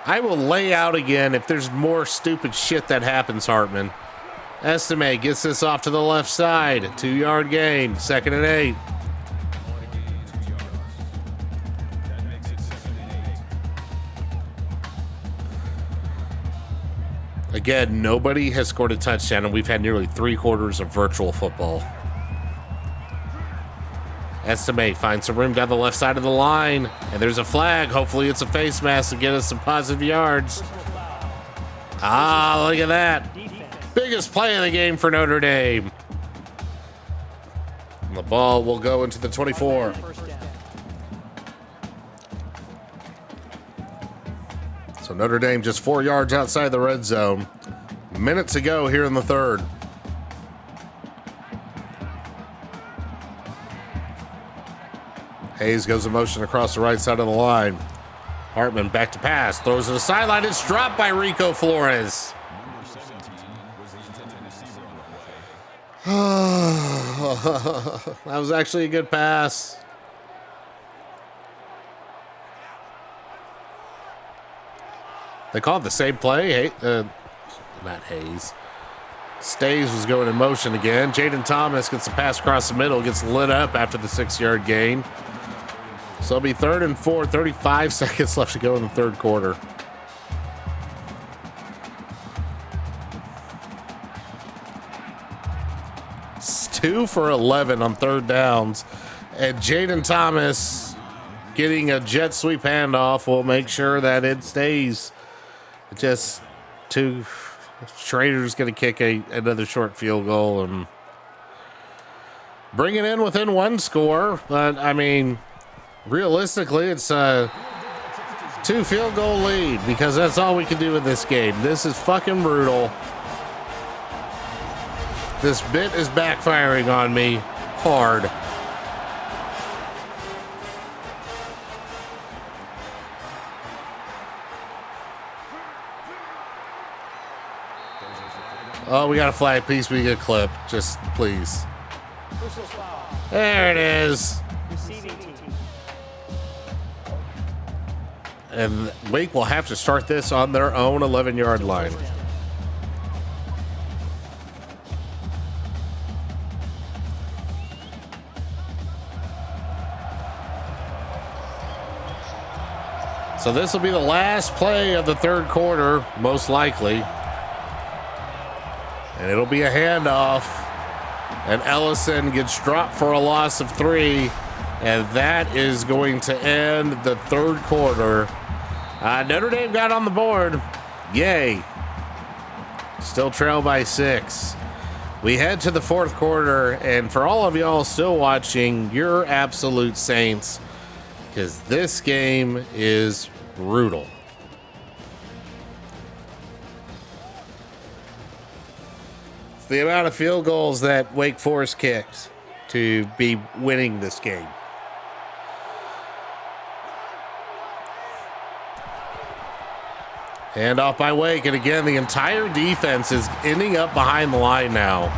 Speaker 1: I will lay out again if there's more stupid shit that happens, Hartman. Estime gets this off to the left side. 2-yard gain. 2nd and 8. Again, nobody has scored a touchdown, and we've had nearly 3 quarters of virtual football. Estime finds some room down the left side of the line, and there's a flag. Hopefully it's a face mask to get us some positive yards. Ah, look at that. Biggest play of the game for Notre Dame. And the ball will go into the 24. So So Notre Dame just 4 yards outside the red zone. Minutes to go here in the third. Hayes goes in motion across the right side of the line. Hartman back to pass. Throws to the sideline. It's dropped by Rico Flores. That was actually a good pass. They called the same play. Not Hayes. Stays was going in motion again. Jaden Thomas gets the pass across the middle, gets lit up after the 6-yard gain. So it'll be 3rd and 4, 35 seconds left to go in the third quarter. It's 2 for 11 on third downs. And Jaden Thomas getting a jet sweep handoff will make sure that it stays. Just two. Schrader's going to kick another short field goal and bring it in within one score. But, I mean, realistically, it's a 2 field goal lead because that's all we can do in this game. This is fucking brutal. This bit is backfiring on me hard. Oh, we got a flag. Please, we get a clip. Just please. There it is. And Wake will have to start this on their own 11-yard line. So this will be the last play of the third quarter, most likely. And it'll be a handoff. And Ellison gets dropped for a loss of 3. And that is going to end the third quarter. Notre Dame got on the board. Yay. Still trail by 6. We head to the fourth quarter. And for all of y'all still watching, you're absolute saints. Because this game is brutal. The amount of field goals that Wake Forest kicked to be winning this game. Hand off by Wake, and again, the entire defense is ending up behind the line now.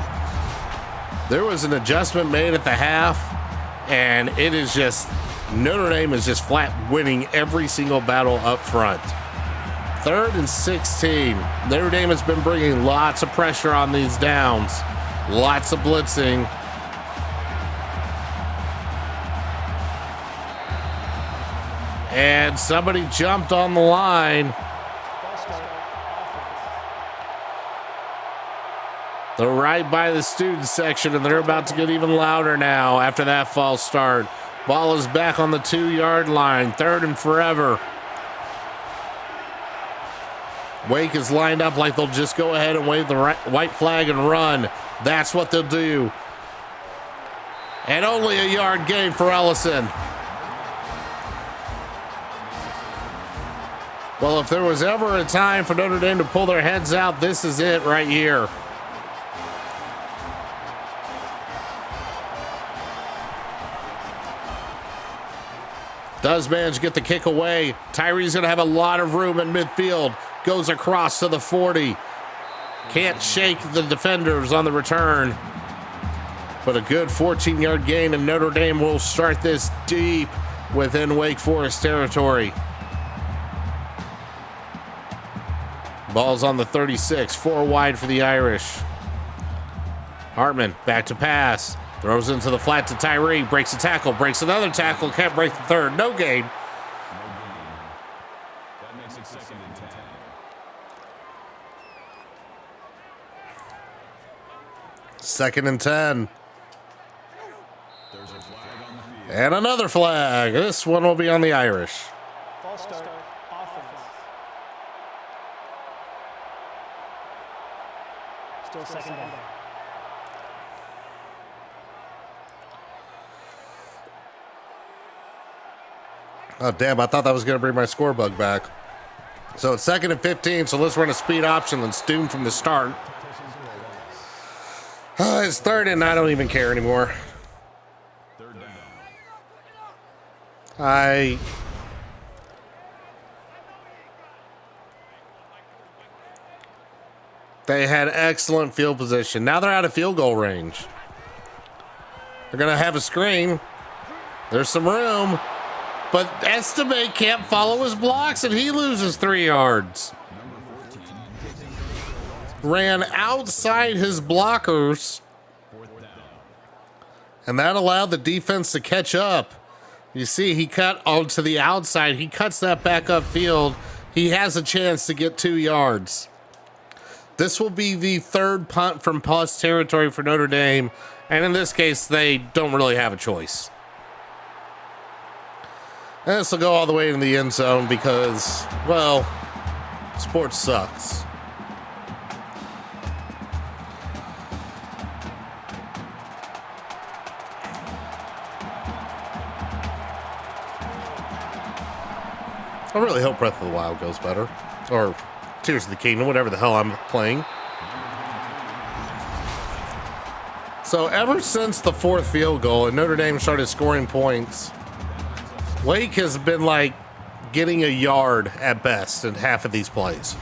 Speaker 1: There was an adjustment made at the half, and it is just, Notre Dame is just flat winning every single battle up front. 3rd and 16. Notre Dame has been bringing lots of pressure on these downs. Lots of blitzing. And somebody jumped on the line. They're right by the student section, and they're about to get even louder now after that false start. Ball is back on the 2-yard line. 3rd and forever. Wake is lined up like they'll just go ahead and wave the white flag and run. That's what they'll do. And only a yard gain for Ellison. Well, if there was ever a time for Notre Dame to pull their heads out, this is it right here. Does manage to get the kick away. Tyree's going to have a lot of room in midfield. Goes across to the 40. Can't shake the defenders on the return. But a good 14-yard gain, and Notre Dame will start this deep within Wake Forest territory. Ball's on the 36. 4 wide for the Irish. Hartman back to pass. Throws into the flat to Tyree. Breaks a tackle. Breaks another tackle. Can't break the third. No gain.
Speaker 2: That makes it 2nd and 10.
Speaker 1: Second and 10. And another flag. This one will be on the Irish.
Speaker 3: False start. Offense. Still 2nd down.
Speaker 1: Oh, damn. I thought that was going to bring my score bug back. So it's 2nd and 15, so let's run a speed option. Let's do from the start. It's 3rd and I don't even care anymore. They had excellent field position. Now they're out of field goal range. They're going to have a screen. There's some room. But Estime can't follow his blocks, and he loses 3 yards. Ran outside his blockers. And that allowed the defense to catch up. You see, he cut onto the outside. He cuts that back upfield. He has a chance to get 2 yards. This will be the 3rd punt from plus territory for Notre Dame. And in this case, they don't really have a choice. And this will go all the way in the end zone because, well, sports sucks. I really hope Breath of the Wild goes better. Or Tears of the Kingdom, whatever the hell I'm playing. So ever since the 4th field goal and Notre Dame started scoring points, Wake has been like getting a yard at best in half of these plays.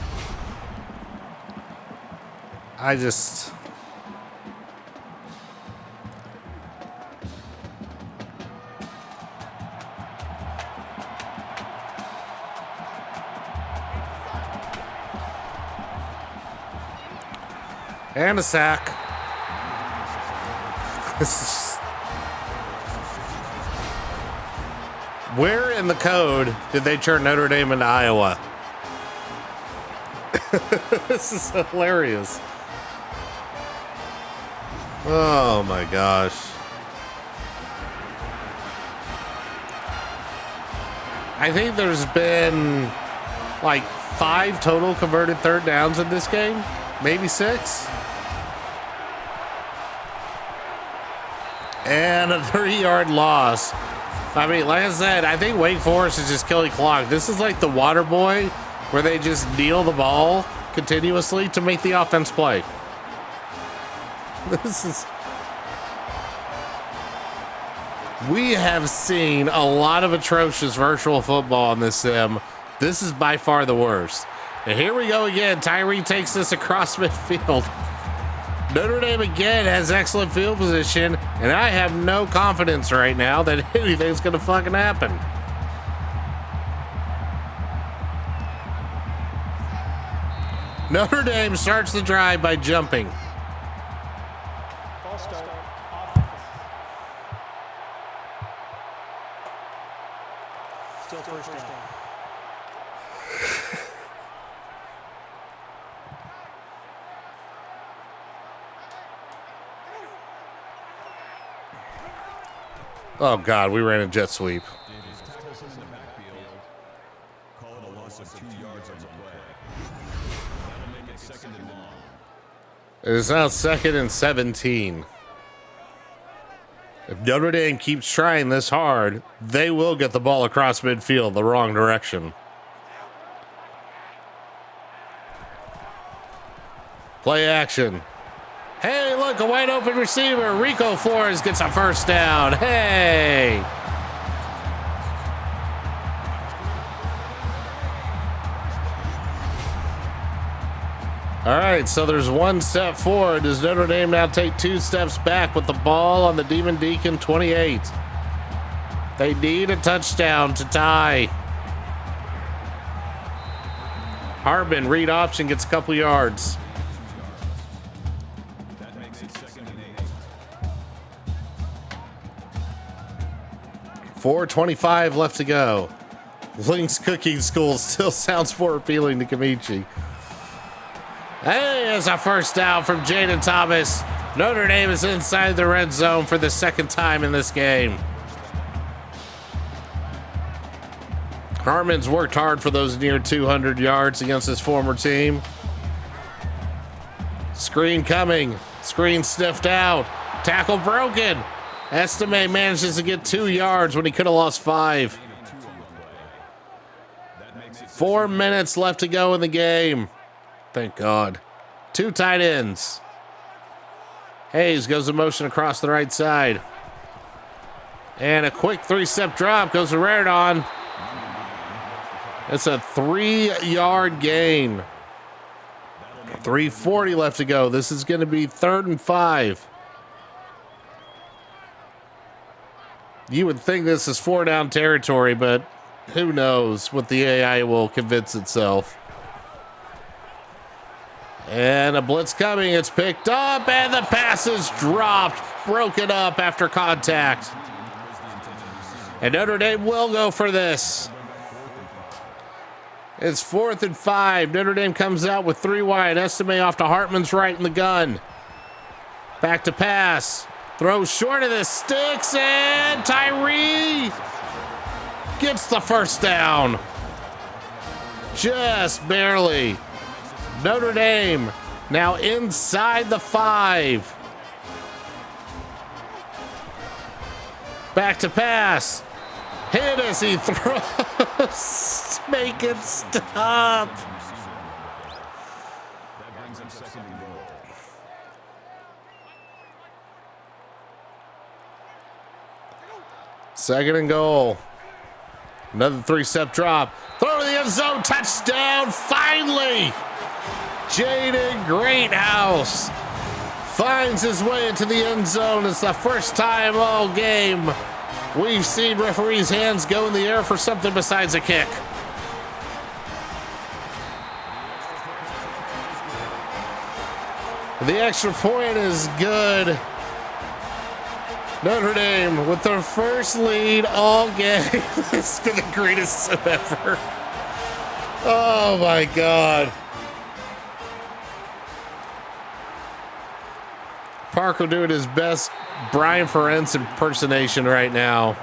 Speaker 1: And a sack. Where in the code did they turn Notre Dame into Iowa? This is hilarious. Oh my gosh. I think there's been like 5 total converted 3rd downs in this game. Maybe 6. And a 3-yard loss. I mean, like I said, I think Wake Forest is just killing clock. This is like the water boy where they just kneel the ball continuously to make the offense play. We have seen a lot of atrocious virtual football in this sim. This is by far the worst. And here we go again. Tyree takes this across midfield. Notre Dame again has excellent field position, and I have no confidence right now that anything's going to fucking happen. Notre Dame starts the drive by jumping.
Speaker 3: False start. Offense. Still first down.
Speaker 1: Oh, God, we ran a jet sweep.
Speaker 2: Davis tackles in the backfield. Call it a loss of 2 yards on the play. That'll make it 2nd and long.
Speaker 1: It is now 2nd and 17. If Notre Dame keeps trying this hard, they will get the ball across midfield the wrong direction. Play action. Hey, look, a wide open receiver. Rico Flores gets a 1st down. Hey. All right, so there's 1 step forward. Does Notre Dame now take 2 steps back with the ball on the Demon Deacon 28? They need a touchdown to tie. Harbin, read option, gets a couple yards. 4:25 left to go. Link's Cooking School still sounds more appealing to Kamichi. Hey, there's a 1st down from Jaden Thomas. Notre Dame is inside the red zone for the 2nd time in this game. Harmon's worked hard for those near 200 yards against his former team. Screen coming. Screen sniffed out. Tackle broken. Estime manages to get 2 yards when he could have lost 5. 4 minutes left to go in the game. Thank God. 2 tight ends. Hayes goes in motion across the right side. And a quick 3-step drop goes to Rardon. It's a 3-yard gain. 3:40 left to go. This is going to be 3rd and 5. You would think this is 4-down territory, but who knows what the AI will convince itself. And a blitz coming. It's picked up, and the pass is dropped, broken up after contact. And Notre Dame will go for this. It's 4th and 5. Notre Dame comes out with 3 wide. Estime off to Hartman's right in the gun. Back to pass. Throws short of the sticks, and Tyree gets the first down. Just barely. Notre Dame now inside the 5. Back to pass. Hit as he throws. Make it stop.
Speaker 2: That brings up 2nd and goal.
Speaker 1: Second and goal. Another 3-step drop. Throw to the end zone. Touchdown. Finally. Jaden Greathouse finds his way into the end zone. It's the first time all game we've seen referees' hands go in the air for something besides a kick. The extra point is good. Notre Dame with their first lead all game. It's been the greatest of ever. Oh my God. Parker doing his best Brian Ferentz impersonation right now.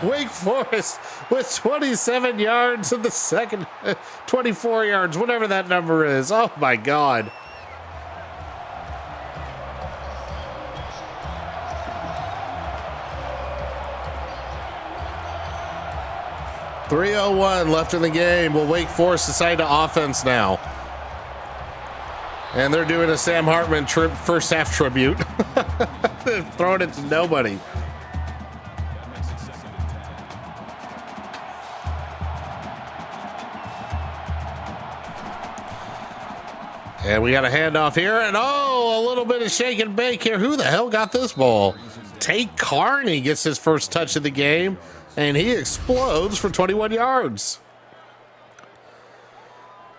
Speaker 1: Wake Forest with 27 yards in the second, 24 yards, whatever that number is. Oh my God. .301 left in the game. Will Wake Forest decide to offense now? And they're doing a Sam Hartman first half tribute. Throwing it to nobody.
Speaker 2: That makes it 2nd and 10.
Speaker 1: And we got a handoff here. And oh, a little bit of shake and bake here. Who the hell got this ball? Tate Carney gets his first touch of the game. And he explodes for 21 yards.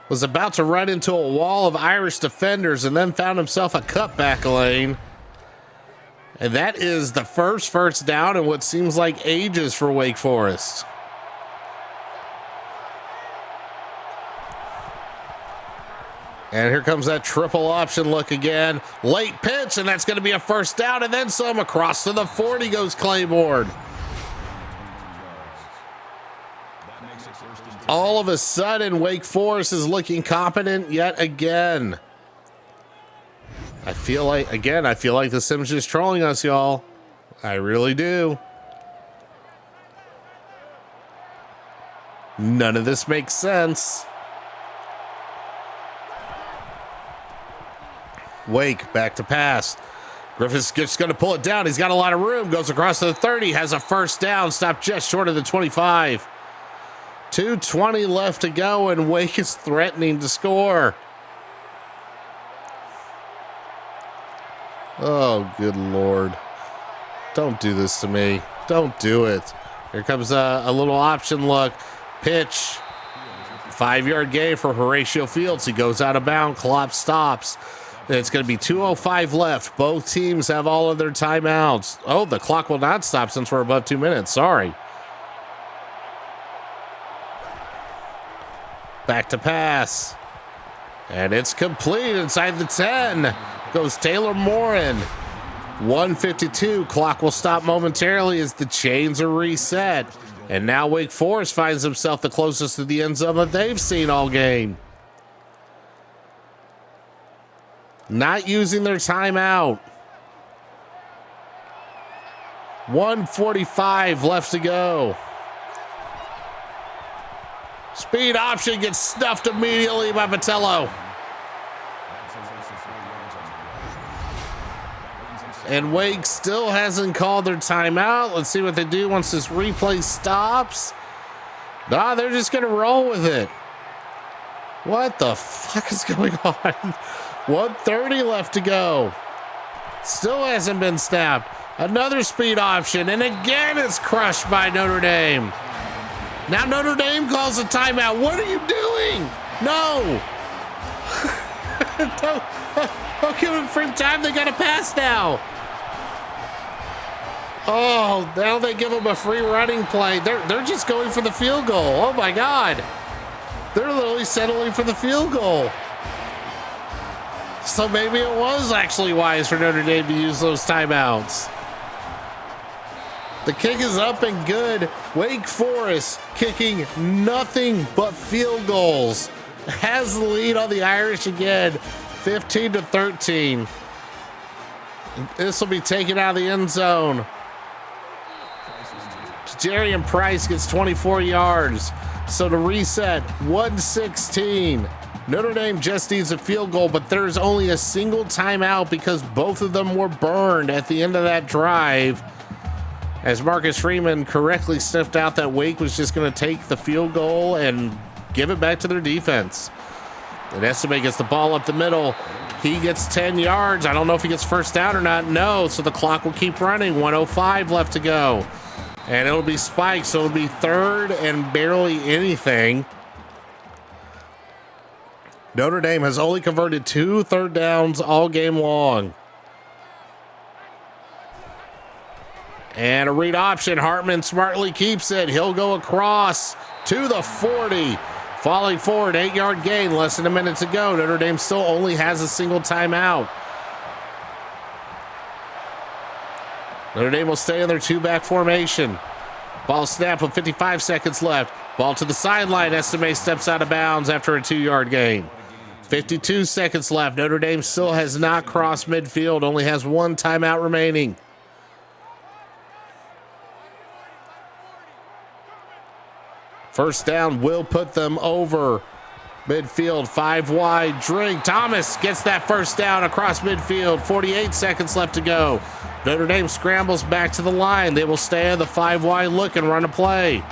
Speaker 1: Was about to run into a wall of Irish defenders and then found himself a cutback lane. And that is the first down in what seems like ages for Wake Forest. And here comes that triple option look again. Late pitch, and that's going to be a first down, and then some. Across to the 40 goes Claiborne. All of a sudden, Wake Forest is looking competent yet again. I feel like the Sims is trolling us, y'all. I really do. None of this makes sense. Wake back to pass. Griffith's just going to pull it down. He's got a lot of room. Goes across to the 30. Has a first down. Stopped just short of the 25. 2:20 left to go, and Wake is threatening to score. Oh, good Lord. Don't do this to me. Don't do it. Here comes a little option look. Pitch. 5-yard gain for Horatio Fields. He goes out of bounds. Clock stops. It's going to be 2:05 left. Both teams have all of their timeouts. Oh, the clock will not stop since we're above 2 minutes. Sorry. Back to pass. And it's complete inside the 10. Goes Taylor Morin. 1:52. Clock will stop momentarily as the chains are reset. And now Wake Forest finds himself the closest to the end zone that they've seen all game. Not using their timeout. 1:45 left to go. Speed option gets stuffed immediately by Botello. And Wake still hasn't called their timeout. Let's see what they do once this replay stops. Nah, they're just going to roll with it. What the fuck is going on? 1:30 left to go. Still hasn't been snapped. Another speed option, and again it's crushed by Notre Dame. Now Notre Dame calls a timeout. What are you doing? No. Don't give them free time. They got to pass now. Oh, now they give them a free running play. They're just going for the field goal. Oh my God. They're literally settling for the field goal. So maybe it was actually wise for Notre Dame to use those timeouts. The kick is up and good. Wake Forest kicking nothing but field goals. Has the lead on the Irish again, 15-13. This will be taken out of the end zone. Jarian Price gets 24 yards. So to reset, 116. Notre Dame just needs a field goal, but there's only a single timeout because both of them were burned at the end of that drive. As Marcus Freeman correctly sniffed out that Wake was just going to take the field goal and give it back to their defense. And Estime gets the ball up the middle. He gets 10 yards. I don't know if he gets first down or not. No, so the clock will keep running. 1:05 left to go. And it'll be spiked, so it'll be third and barely anything. Notre Dame has only converted 2 third downs all game long. And a read option. Hartman smartly keeps it. He'll go across to the 40. Falling forward, 8-yard gain, less than a minute to go. Notre Dame still only has a single timeout. Notre Dame will stay in their 2-back formation. Ball snap with 55 seconds left. Ball to the sideline. Estime steps out of bounds after a 2-yard gain. 52 seconds left. Notre Dame still has not crossed midfield, only has 1 timeout remaining. First down will put them over midfield, 5 wide. Drake Thomas gets that first down across midfield. 48 seconds left to go. Notre Dame scrambles back to the line. They will stay on the 5 wide look and run a play.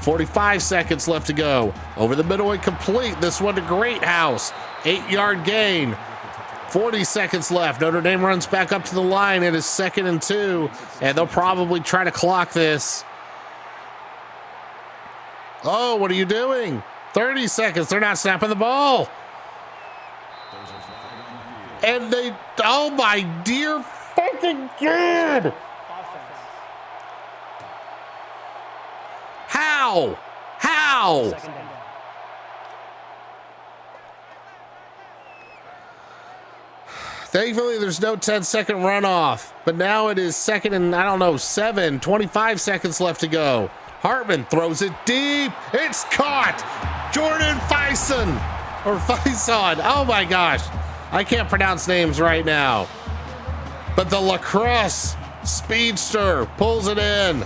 Speaker 1: 45 seconds left to go. Over the middle and complete. This one to Greathouse. 8-yard gain. 40 seconds left. Notre Dame runs back up to the line. It is 2nd and 2, and they'll probably try to clock this. Oh, what are you doing? 30 seconds. They're not snapping the ball. And they, oh my dear fucking God. How? How?
Speaker 3: Second down.
Speaker 1: Thankfully, there's no 10-second runoff, but now it is 2nd and, I don't know, 7, 25 seconds left to go. Hartman throws it deep. It's caught. Jordan Faison, or Faison. Oh my gosh. I can't pronounce names right now. But the lacrosse speedster pulls it in.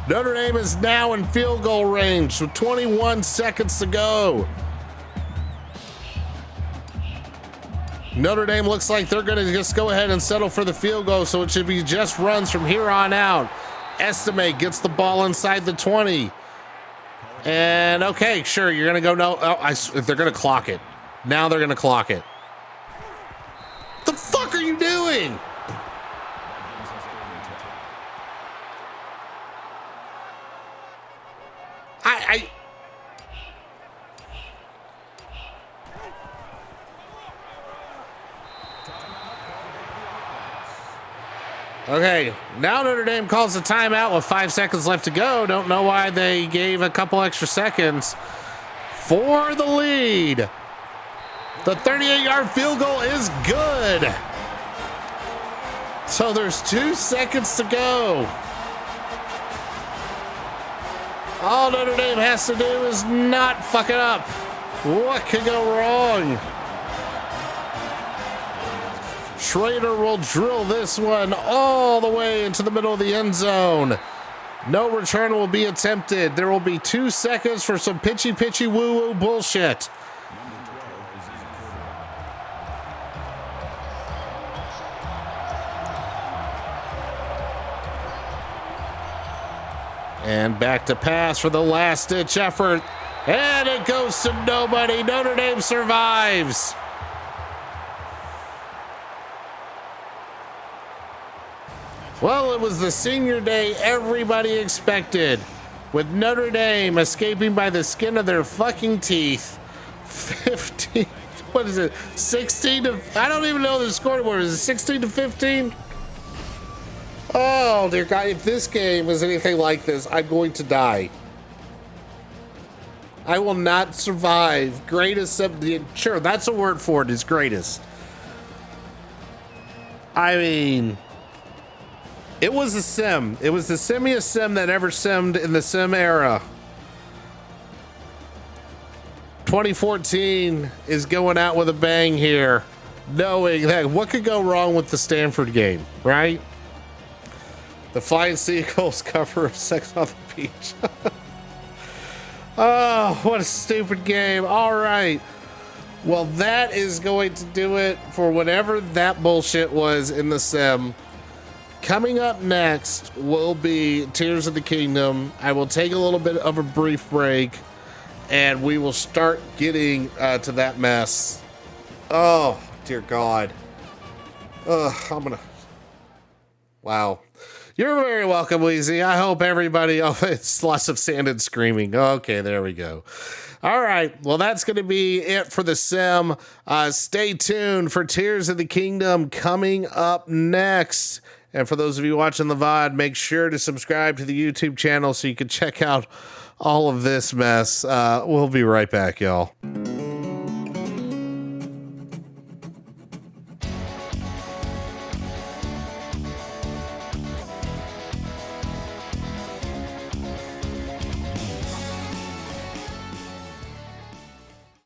Speaker 1: Notre Dame is now in field goal range with 21 seconds to go. Notre Dame looks like they're going to just go ahead and settle for the field goal, so it should be just runs from here on out. Estime gets the ball inside the 20. And okay, sure, you're going to go no. Oh, they're going to clock it. Now they're going to clock it. The fuck are you doing? Okay, now Notre Dame calls a timeout with 5 seconds left to go. Don't know why they gave a couple extra seconds for the lead. The 38-yard field goal is good. So there's 2 seconds to go. All Notre Dame has to do is not fuck it up. What could go wrong? Schrader will drill this one all the way into the middle of the end zone. No return will be attempted. There will be 2 seconds for some pitchy woo-woo bullshit. And back to pass for the last-ditch effort. And it goes to nobody. Notre Dame survives. Well, it was the senior day everybody expected, with Notre Dame escaping by the skin of their fucking teeth. 15, what is it, 16 to, I don't even know the scoreboard. Is it 16 to 15? Oh, dear God, if this game is anything like this, I'm going to die. I will not survive. Greatest, sure, that's a word for it, is greatest. I mean, it was a sim. It was the simmiest sim that ever simmed in the sim era. 2014 is going out with a bang here, knowing that what could go wrong with the Stanford game, right? The Flying Seagulls cover of Sex on the Beach. Oh, what a stupid game. All right. Well, that is going to do it for whatever that bullshit was in the sim. Coming up next will be Tears of the Kingdom. I will take a little bit of a brief break, and we will start getting to that mess. Oh, dear God. Wow. You're very welcome, Weezy. I hope everybody, it's lots of sand and screaming. Okay, there we go. All right, well, that's going to be it for the sim. Stay tuned for Tears of the Kingdom coming up next. And for those of you watching the VOD, make sure to subscribe to the YouTube channel so you can check out all of this mess. We'll be right back, y'all.